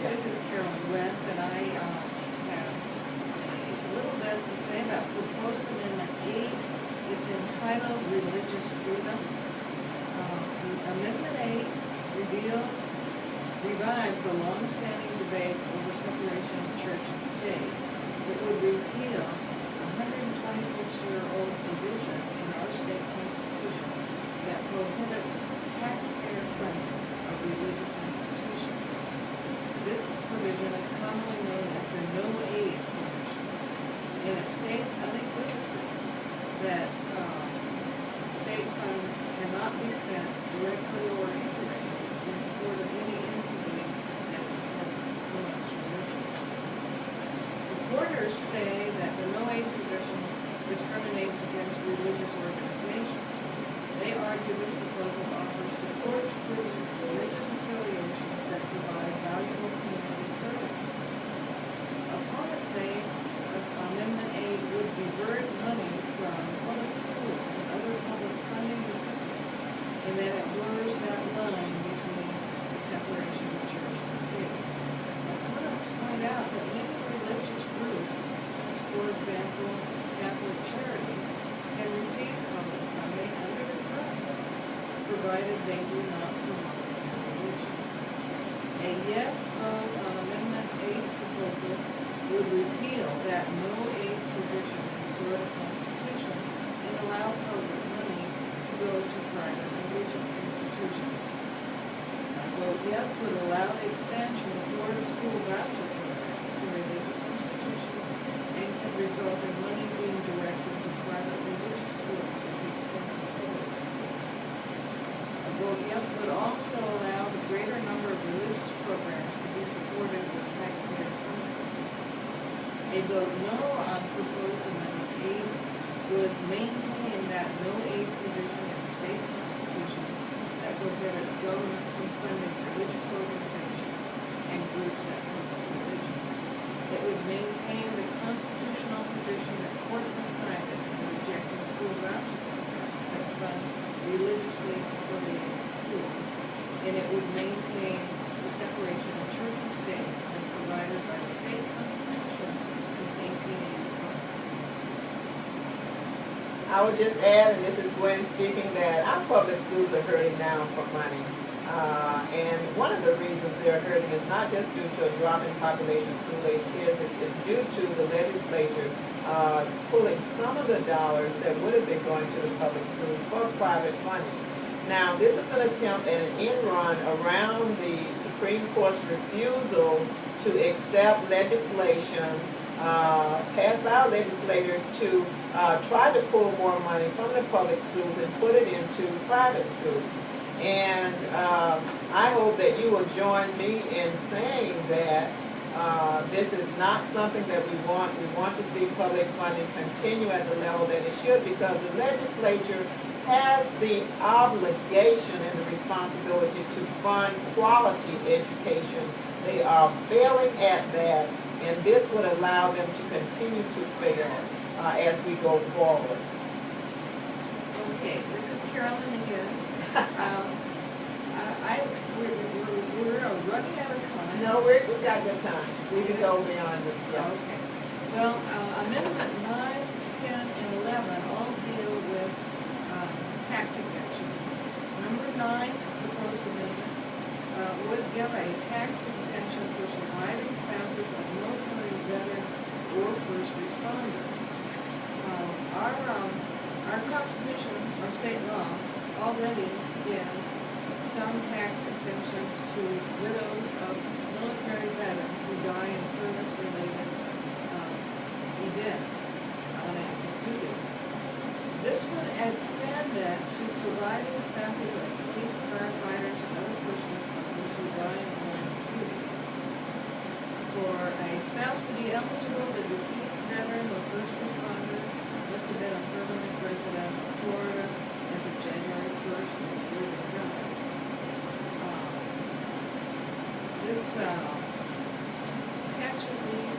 This is Carolyn West, and I have a little bit to say about proposed amendment 8. It's entitled Religious Freedom. Amendment 8 revives the long-standing debate over separation of church and state. It would repeal a 126-year-old provision in our state constitution that prohibits taxpayer funding of religious institutions. This provision is commonly known as the No Aid provision, and it states unequivocally that state funds cannot be spent directly or indirectly in support of any entity that promotes religion. Supporters say that the No Aid provision discriminates against religious organizations. They argue this proposal offers support to religious affiliations that provide valuable community services. Opponents say Amendment 8 would divert money from public schools and other public funding recipients, and that it blurs that line between the separation of church and state. Opponents point out that many religious groups, such for example Catholic charities, can receive public funding under the current law, provided they do not promote religion. A yes vote on Amendment 8 proposal would repeal that No Aid provision in the Florida Constitution and allow public money to go to private religious institutions. A vote yes would allow the expansion of Florida school voucher programs to religious institutions and could result in money being directed to private religious schools at the expense of public schools. A vote yes would also allow the greater number of religious programs to be supported with taxpayer funding. A vote no on proposed amendment 8 would maintain that No Aid provision in the state constitution that prohibits government from funding religious organizations and groups that promote religion. It would maintain the constitutional provision that courts have cited in rejecting school voucher programs that fund religiously affiliated schools, and it would maintain the separation of church and state as provided by the state constitution since 1885. I would just add, and this is Gwen speaking, that our public schools are hurting now for money. And one of the reasons they're hurting is not just due to a drop in population of school-age kids, it's due to the legislature pulling some of the dollars that would have been going to the public schools for private funding. Now, this is an attempt at an end run around the Supreme Court's refusal to accept legislation passed by our legislators to try to pull more money from the public schools and put it into private schools. And I hope that you will join me in saying that this is not something that we want. We want to see public funding continue at the level that it should, because the legislature has the obligation and the responsibility to fund quality education. They are failing at that, and this would allow them to continue to fail as we go forward. Okay, this is Carolyn again. We're running out of time. No, we've got good time. We can go beyond this. Yeah. Okay. Well, Amendment 9, 10, and 11 all deal with tax exemptions. Number 9, proposed amendment, would give a tax exemption for surviving spouses of military veterans or first responders. Our Constitution, our state law, already gives some tax exemptions to widows of military veterans who die in service-related events on active duty. This would expand that to surviving spouses of police, firefighters, and other first responders who die in the line of duty for a spouse to be eligible, the deceased veteran or first responder must have been a permanent resident of Florida as of January 1st of the year they died. This tax relief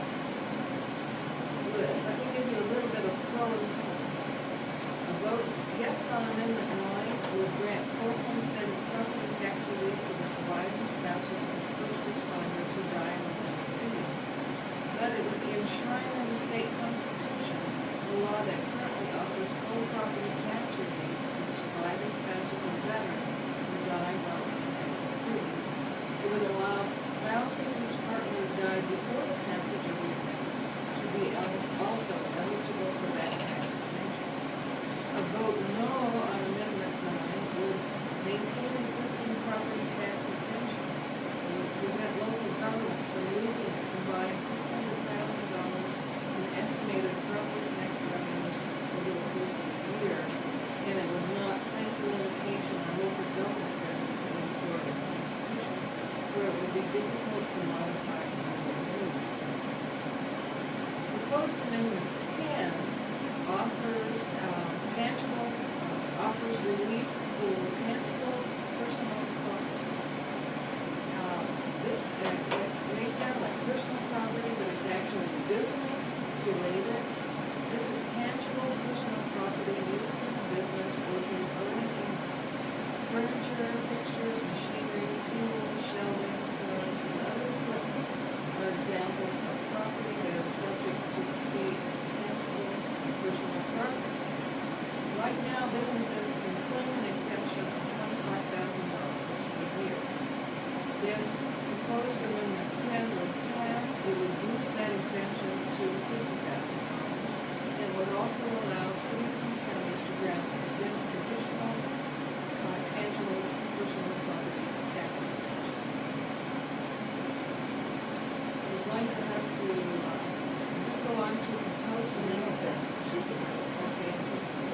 would, let me give you a little bit of pro and con. A vote yes on Amendment 9 would grant full homestead and property tax relief to the surviving spouses of first responders who died in the line of duty. But it would be enshrined in the state constitution, the law that currently offers full property tax relief to the surviving spouses of veterans who died while in active duty. It would allow spouses whose partner died before the passage of the amendment to be also eligible for that tax exemption. A vote no on Amendment 9 would maintain existing property tax exemptions. It would prevent local governments from losing a combined $600,000 in estimated property tax revenues over the course of the year, and it would not place a limitation on local government revenue in the Florida Constitution, where it would be difficult to modify and remove. Proposed Amendment 10 offers relief for tangible personal property. This may sound like personal property, but it's actually business related. This is tangible personal property used in business or to earn income. Furniture, fixtures, machinery, tools, shelving, signs, and other equipment are examples of property that are subject to the state's tangible personal property. Right now, businesses can claim an exemption of $25,000 a year. Then, proposed Amendment 10 would pass, it would boost that exemption to $50,000. It would also allow cities and counties to grant additional tangible personal property tax exemptions. We're going to have to go on to proposed amendment. Okay.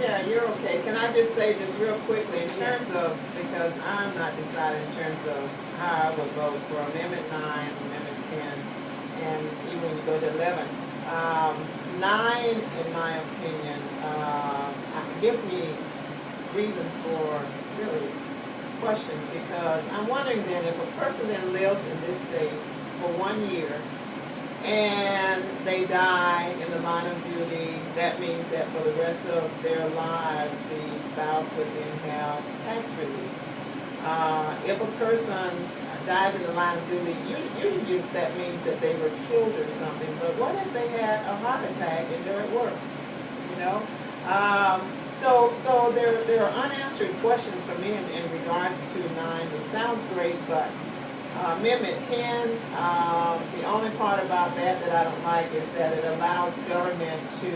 Yeah, you're okay. Can I just say just real quickly in terms of, because I'm not deciding in terms of how I would vote for Amendment 9, Amendment 10, and even when you go to 11. 9, in my opinion, gives me reason for really questions, because I'm wondering then if a person that lives in this state for 1 year and they die in the line of duty, that means that for the rest of their lives, the spouse would then have tax relief. If a person dies in the line of duty, usually that means that they were killed or something, but what if they had a heart attack and they're at work, you know? So there are unanswered questions for me in regards to 9, which sounds great, but Amendment 10, the only part about that I don't like is that it allows government to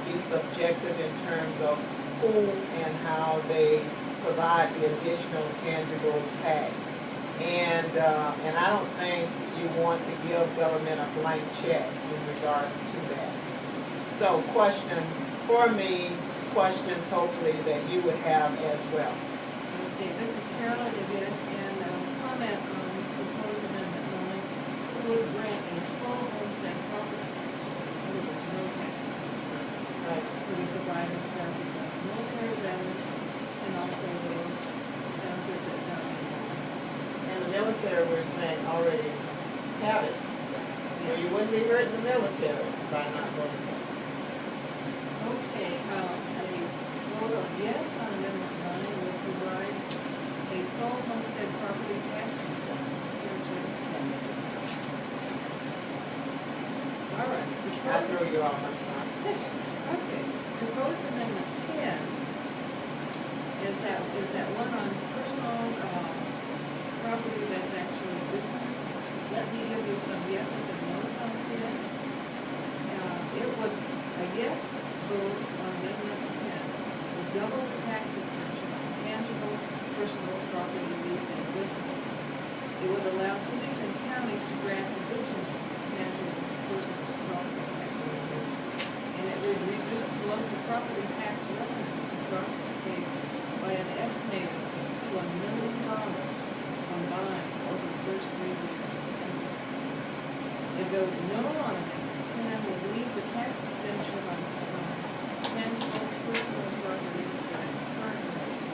be subjective in terms of who and how they provide the additional tangible tax. And I don't think you want to give government a blank check in regards to that. So questions for me, questions hopefully that you would have as well. Okay, this is Carolyn again, and comment on proposed amendment 9. It would grant a full homestead property tax, in other words, no taxes Right. for the surviving spouses of military veterans and also those spouses that died in war. And the military, we're saying, already have it. So you wouldn't be hurting the military by not voting for it. Okay, a vote of yes on amendment 9 will provide a full homestead property tax exemption. All right. I throw you off, I'm sorry. Okay, proposed amendment 10 is that one on personal property that's actually business. Let me give you some yeses and nos on 10. It would, a yes vote on amendment 10 would double the tax exemption on tangible personal property used in business. It would allow cities and counties to grant additional tangible personal property tax exemption. And it would reduce local property tax revenues across the state by an estimated $61 million combined over the first 3 years of September. If vote no on amendment 10 will leave the tax exemption on tangible personal property at its current rate.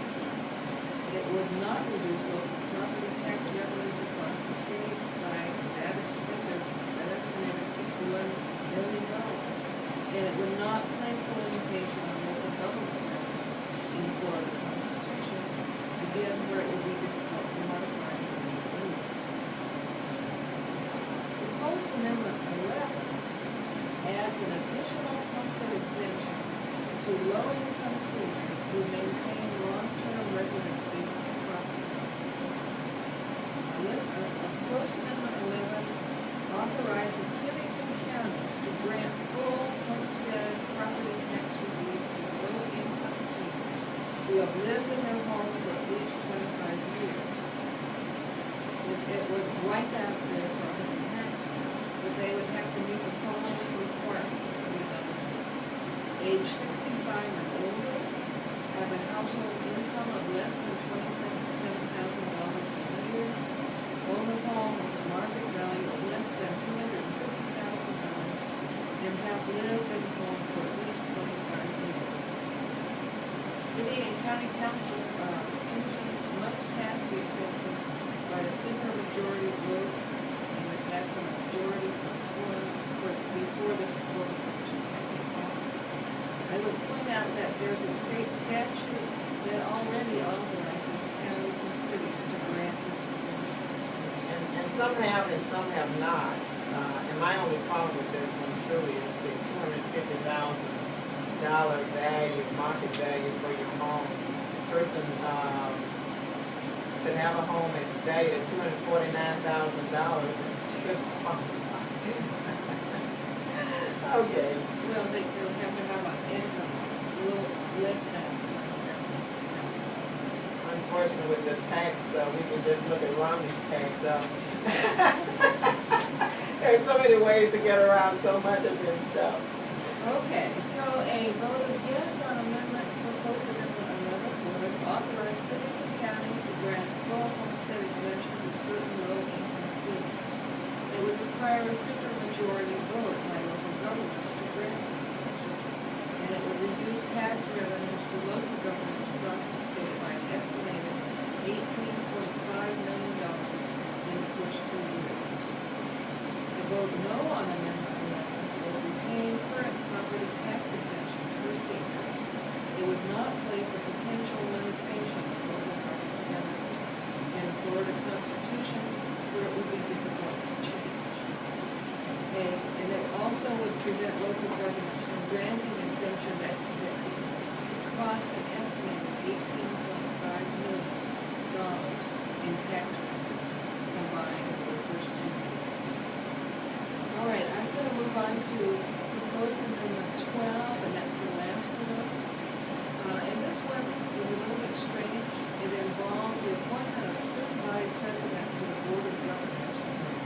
It would not reduce local property tax revenues across the state by that estimated $61 million. And it would not place a limitation on local government in Florida Constitution, again, where it would be difficult to modify it. Proposed Amendment 11 adds an additional homestead exemption to low-income seniors who maintain long-term residency on the property. Proposed Amendment 11 authorizes cities and counties to grant full homestead property tax relief to low-income seniors who have lived in their home for at least 25 years. It would wipe out their property tax, but they would have to meet the following requirements to be eligible. Age 65 or older, have a household income of less than $27,000 a year, own a home with a market value of less than $250,000, and have lived in the home for at least 25 years. City and county council commissions must pass the exemption by a supermajority vote, and that's a majority before this vote exemption can be offered. I would point out that there's a state statute that already authorizes counties and cities to grant this exemption. And some have and some have not. And my only problem with this one truly is the $250,000 value, market value for your home. Person could have a home at value of $249,000 and still qualify. Okay. Well, they will have to have an income a little less than 27,000. Unfortunately, with the tax, we can just look at Romney's tax. There's so many ways to get around so much of this stuff. Okay, so a vote of yes on amendment, proposed amendment 11 would authorize cities and counties to grant full homestead exemption to certain low-income seniors. It would require a supermajority vote by local governments to grant the exemption, and it would reduce tax revenues to local governments across the state by an estimated $18.5 million in the first 2 years. A vote no on amendment 11 will retain current property tax exemption for seniors. It would not place a potential limitation on local property revenues in the Florida Constitution, where it would be difficult to change. Okay, and it also would prevent local governments from granting exemption that could cost an estimated $18.5 million in tax revenue combined for the first 2 years. All right, I'm going to move on to proposed amendment 12, and that's the last one. And this one is a little bit strange. It involves the appointment of student body president to the board of governors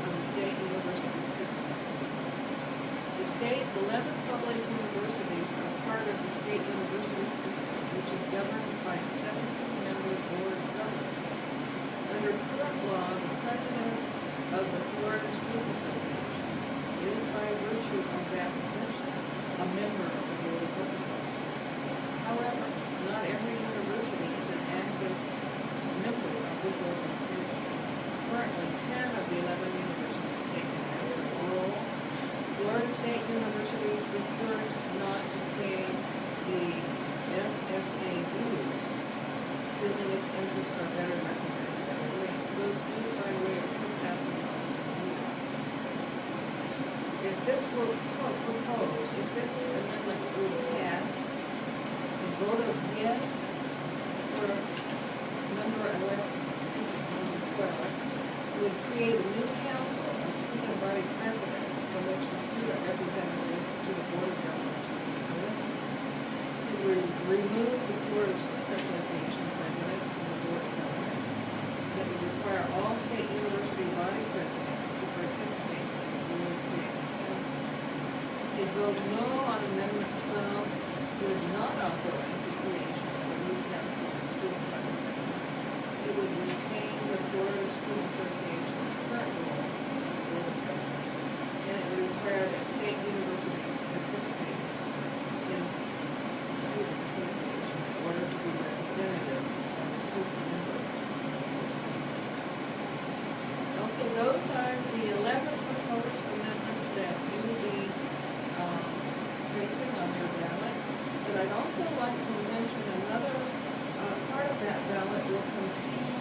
of the state university system. The state's 11 public universities are part of the state university system, which is governed by a 17-member board of governors. Under current law, the president of the Florida Student Association is, by virtue of that position, a member of the board of governors. However, not every university is an active member of this organization. Currently, 10 of the 11 universities take an active role. Florida State University prefers not to pay the FSA dues, feeling its interests are better represented at the rates. Those dues, by the way, are $2,000 a year. If this were proposed, if this amendment were passed, a vote of yes for number 12 would create a new council of student body presidents from which the student representatives to the board of governors would be selected. It would remove the Florida Student Association president from the board of governors. It would require all state university body presidents to participate in the newly created council. A vote no on amendment 12 would not authorize the creation of a new council of student body presidents. It would retain the Florida Student Association's current role in the board of governors, and it would those are the 11 proposed amendments that you will be placing on your ballot. But I'd also like to mention another part of that ballot will contain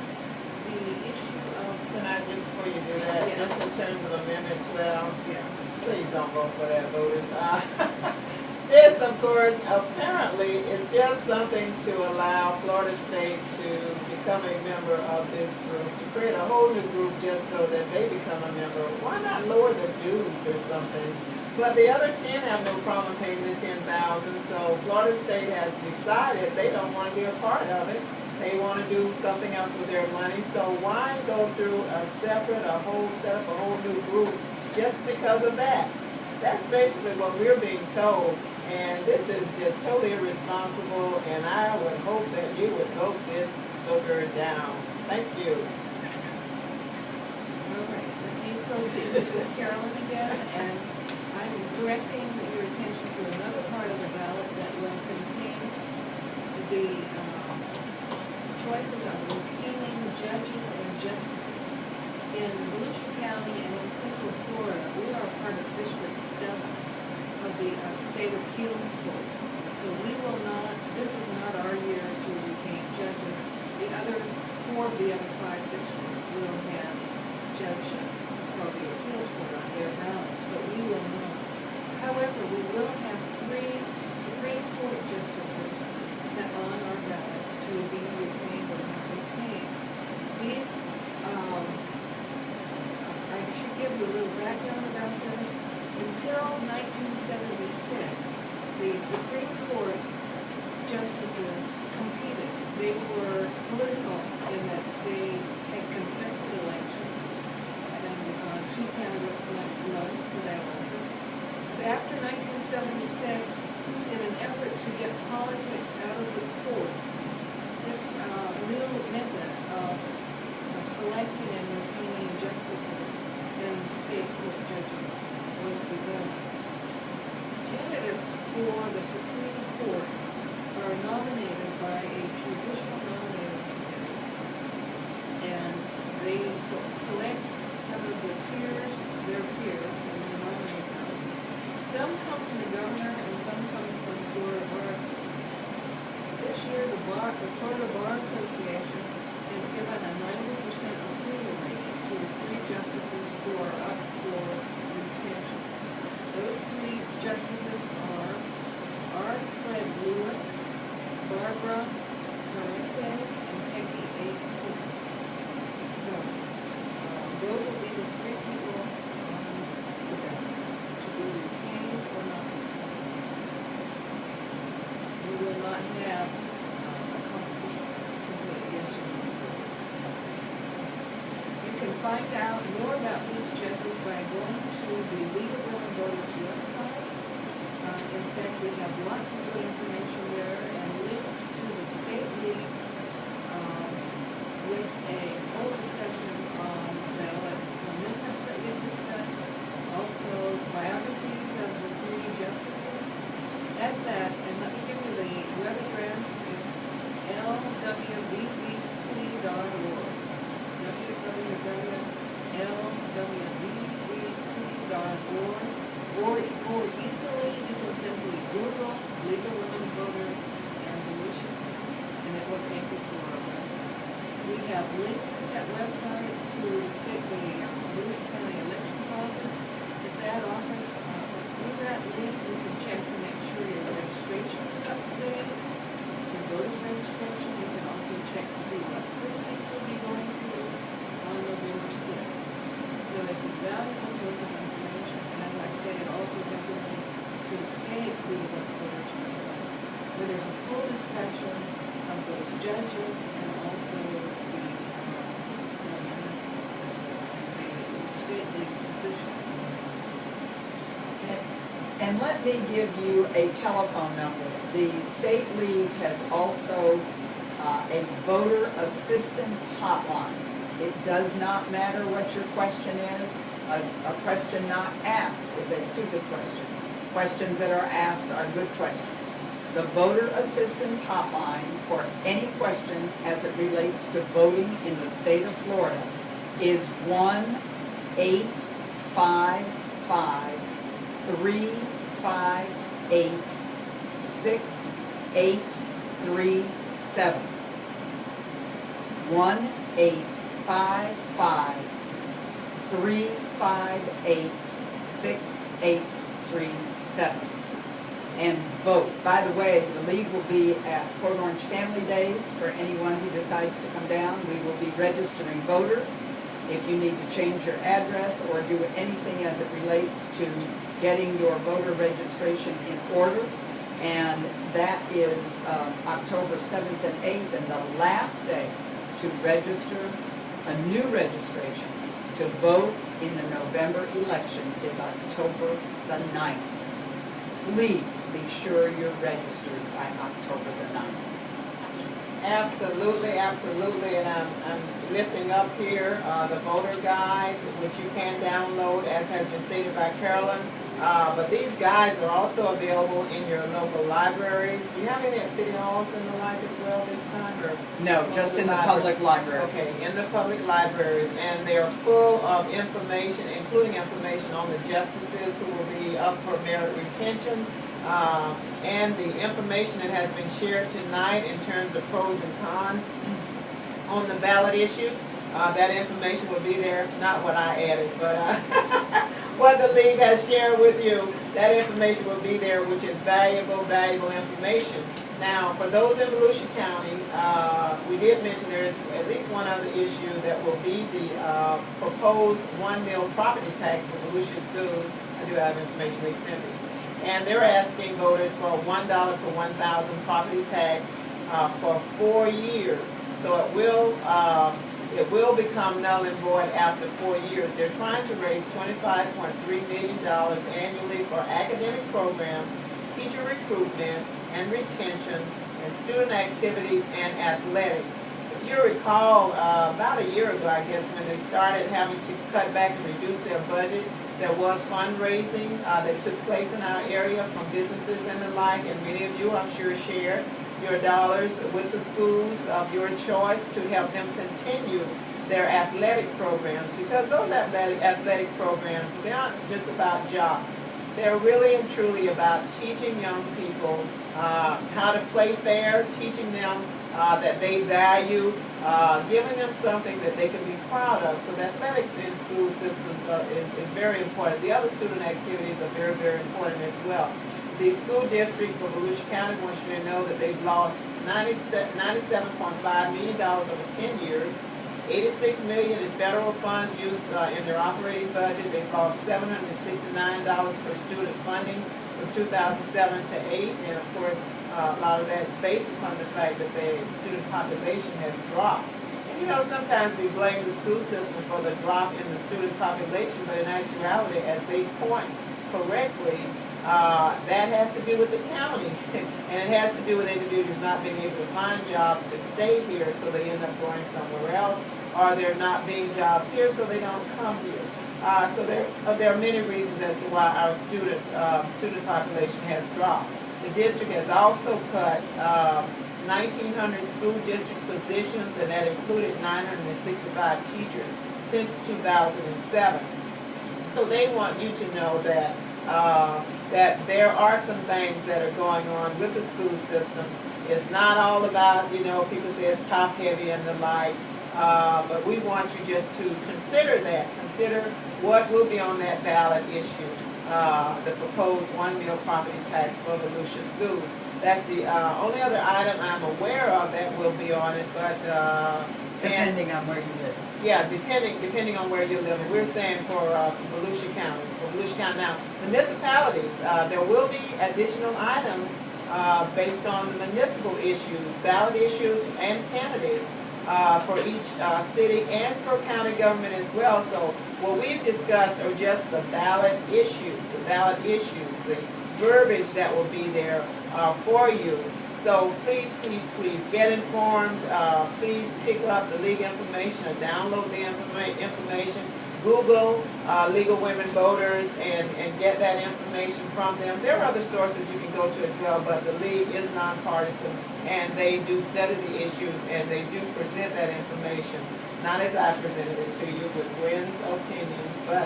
the issue of. Can I just, before you do that, Yeah. just in terms of Amendment 12, Yeah. please don't vote for that, voters. This, of course, apparently is just something to allow Florida State to become a member of this group, to create a whole new group just so that they become a member. Why not lower the dues or something? But the other 10 have no problem paying the $10,000, so Florida State has decided they don't want to be a part of it. They want to do something else with their money, so why go through set up a whole new group just because of that? That's basically what we're being told, and this is just totally irresponsible, and I would hope that you would vote this booger down. Thank you. All right, let me proceed. This is Carolyn again, and I'm directing your attention to another part of the ballot that will contain the choices on retaining judges and justices. In Volusia County and in Central Florida, we are part of District 7 of the State Appeals Courts. So we will not, this is not our year to retain judges. The other, 4 of the other 5 districts will have judges for the appeals court on their ballots, but we will not. However, we will have 3 Supreme Court justices that on our ballot to be retained or not retained. These, I should give you a little background about this. Until 1976, the Supreme Court justices competed. They were political in that they had contested elections, and 2 candidates might run for that office. But after 1976, in an effort to get politics out of the courts, this new method of selecting and retaining justices and state court judges was developed. Candidates for the Supreme Court are nominated by a judicial nominating committee, and they select some of their peers, and they nominate them. Some come from the governor and some come from the Florida Bar Association. This year, the Florida Bar Association has given a 90% approval rating to the 3 justices who are up for retention. Those 3 justices are R. Fred Lewis, Barbara Parente, and Peggy A. Coates. So, those will be the 3 people on the ballot to be retained or not retained. We will not have a competition, simply a yes or no vote. You can find out more about these judges by going to the League of Women Voters website. In fact, we have lots of good information there and links to the State League with a whole discussion on ballots, amendments that we've discussed, also biographies of the 3 justices. At that, and let me give you the web address, it's lwvbc.org. www.lwvbc.org, or more easily, you can simply Google League of Women Voters and Volusia, and it will take you to our website. We have links at that website to the Volusia County Elections Office. At that office, through that link, you can check to make sure your registration is up to date, your voter's registration. You can also check to see what precinct you'll be going to on November 6th. So it's a valuable source of information, and as I say, it also has a link to the State League of Voters website, where there's a full discussion of those judges and also the State League's position. And let me give you a telephone number. The State League has also a voter assistance hotline. It does not matter what your question is. A question not asked is a stupid question. Questions that are asked are good questions. The voter assistance hotline for any question as it relates to voting in the state of Florida is 1-855-358-6837. 1-855-358-6837. And vote. By the way, the league will be at Port Orange Family Days for anyone who decides to come down. We will be registering voters. If you need to change your address or do anything as it relates to getting your voter registration in order. And that is October 7th and 8th, and the last day to register a new registration to vote in the November election is October the 9th. Please be sure you're registered by October the 9th. Absolutely, absolutely, and I'm lifting up here the voter guide, which you can download, as has been stated by Carolyn. But these guides are also available in your local libraries. Do you have any at city halls and the like as well this time, or? No, just in the public library. Okay, in the public libraries, and they're full of information, including information on the justices who will be up for merit retention. And the information that has been shared tonight in terms of pros and cons on the ballot issues, that information will be there, not what I added, but what the league has shared with you, that information will be there, which is valuable information. Now, for those in Volusia County, we did mention there is at least one other issue that will be the proposed 1 mil property tax for Volusia schools. I do have information they sent me. And they're asking voters for a $1 per 1,000 property tax for 4 years. So it will become null and void after 4 years. They're trying to raise $25.3 million annually for academic programs, teacher recruitment and retention, and student activities and athletics. If you recall, about a year ago, I guess, when they started having to cut back and reduce their budget, there was fundraising that took place in our area from businesses and the like, and many of you, I'm sure, shared your dollars with the schools of your choice to help them continue their athletic programs, because those athletic programs, they aren't just about jocks. They're really and truly about teaching young people how to play fair, teaching them that they value, giving them something that they can be proud of. So the athletics in school systems is very important. The other student activities are very, very important as well. The school district for Volusia County wants you to know that they've lost $97.5 million over 10 years, $86 million in federal funds used in their operating budget. They've lost $769 per student funding from 2007 to 8, and of course, a lot of that is based upon the fact that the student population has dropped. And you know, sometimes we blame the school system for the drop in the student population, but in actuality, as they point correctly, that has to do with the county, and it has to do with individuals not being able to find jobs to stay here, so they end up going somewhere else, or there not being jobs here, so they don't come here. So there are many reasons as to why our student population has dropped. The district has also cut 1,900 school district positions, and that included 965 teachers since 2007. So they want you to know that that there are some things that are going on with the school system. It's not all about, you know, people say it's top heavy and the like, but we want you just to consider that. Consider what will be on that ballot issue, the proposed 1 mil property tax for Volusia schools. That's the only other item I'm aware of that will be on it, but Depending on where you live. yeah, depending on where you live. And we're saying for Volusia County. For Volusia County now, municipalities, there will be additional items based on the municipal issues, ballot issues, and candidates for each city and for county government as well. So what we've discussed are just the ballot issues, the verbiage that will be there for you. So please, please, please get informed. Please pick up the league information or download the information. Google League of Women Voters and get that information from them. There are other sources you can go to as well, but the league is nonpartisan, and they do study the issues, and they do present that information, not as I presented it to you with Gwen's opinions, but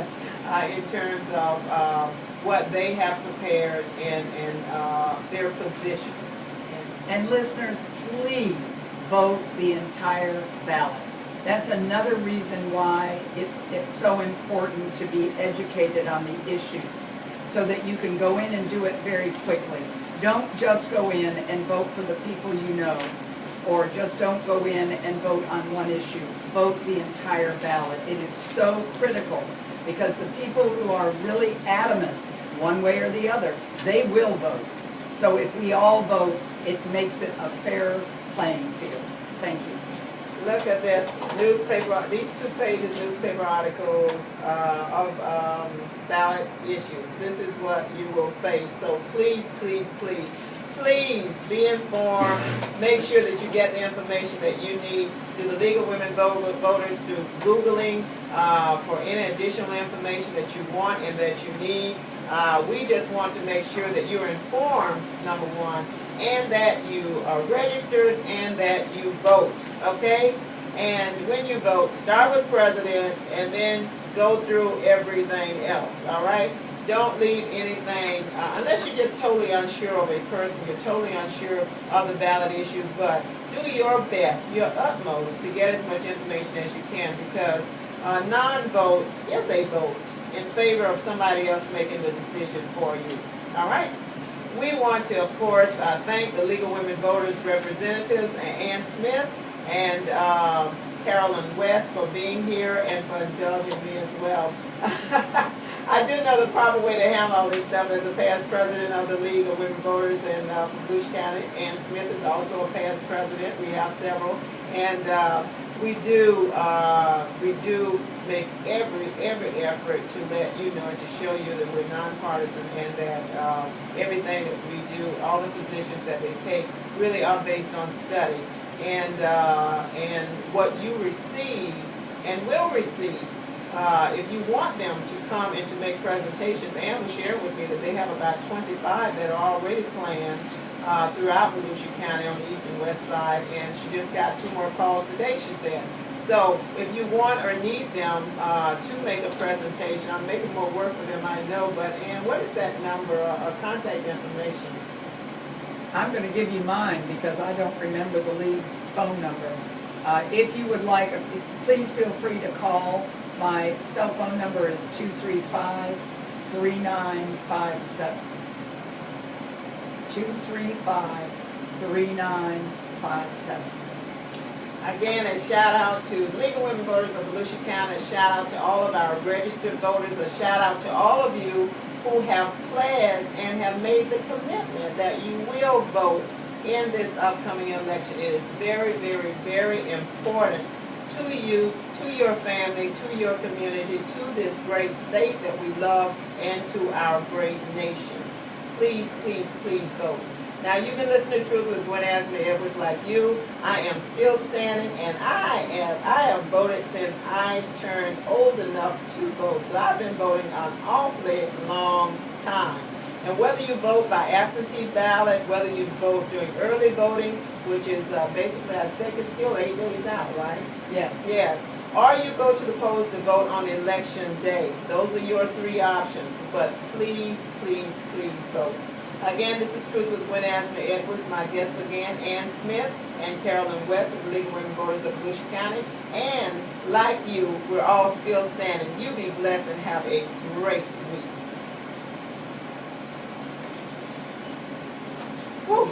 in terms of what they have prepared and their positions. And listeners, please vote the entire ballot. That's another reason why it's so important to be educated on the issues, so that you can go in and do it very quickly. Don't just go in and vote for the people you know, or just don't go in and vote on one issue. Vote the entire ballot. It is so critical, because the people who are really adamant, one way or the other, they will vote. So if we all vote, it makes it a fair playing field. Thank you. Look at this newspaper, these 2 pages newspaper articles of ballot issues. This is what you will face. So please, please, please, please be informed. Make sure that you get the information that you need through the League of Women Voters, through Googling for any additional information that you want and that you need. We just want to make sure that you're informed, number one, and that you are registered and that you vote, okay? And when you vote, start with president and then go through everything else, all right? Don't leave anything, unless you're just totally unsure of a person, you're totally unsure of the ballot issues, but do your best, your utmost to get as much information as you can, because non-vote is a vote in favor of somebody else making the decision for you, all right? We want to, of course, thank the League of Women Voters representatives, Ann Smith and Carolyn West, for being here and for indulging me as well. I do know the proper way to handle all this stuff as a past president of the League of Women Voters in Volusia County. Ann Smith is also a past president. We have several. And we do make every effort to let you know and to show you that we're nonpartisan, and that everything that we do, all the positions that they take, really are based on study. And what you receive and will receive, if you want them to come and to make presentations, Ann will share with me that they have about 25 that are already planned throughout Volusia County on the east and west side, and she just got 2 more calls today, she said. So if you want or need them to make a presentation, I'm making more work for them, I know, but Ann, what is that number or contact information? I'm going to give you mine because I don't remember the league phone number. If you would like, please feel free to call. My cell phone number is 235-3957. 235-3957. Again, a shout out to League of Women Voters of Volusia County, a shout out to all of our registered voters, a shout out to all of you who have pledged and have made the commitment that you will vote in this upcoming election. It is very, very, very important to you, to your family, to your community, to this great state that we love, and to our great nation. Please, please, please vote. Now, you've been listening to Truth with Gwen Azama-Edwards like you. I am still standing, and I have voted since I turned old enough to vote. So I've been voting an awfully long time. And whether you vote by absentee ballot, whether you vote during early voting, which is basically, I think it's still 8 days out, right? Yes. Yes. Or you go to the polls to vote on election day. Those are your 3 options. But please, please, please vote. Again, this is Truth with Gwen Azama-Edwards. My guests again, Ann Smith and Carolyn West of the League of Women Voters of Volusia County. And like you, we're all still standing. You be blessed and have a great week. Woo.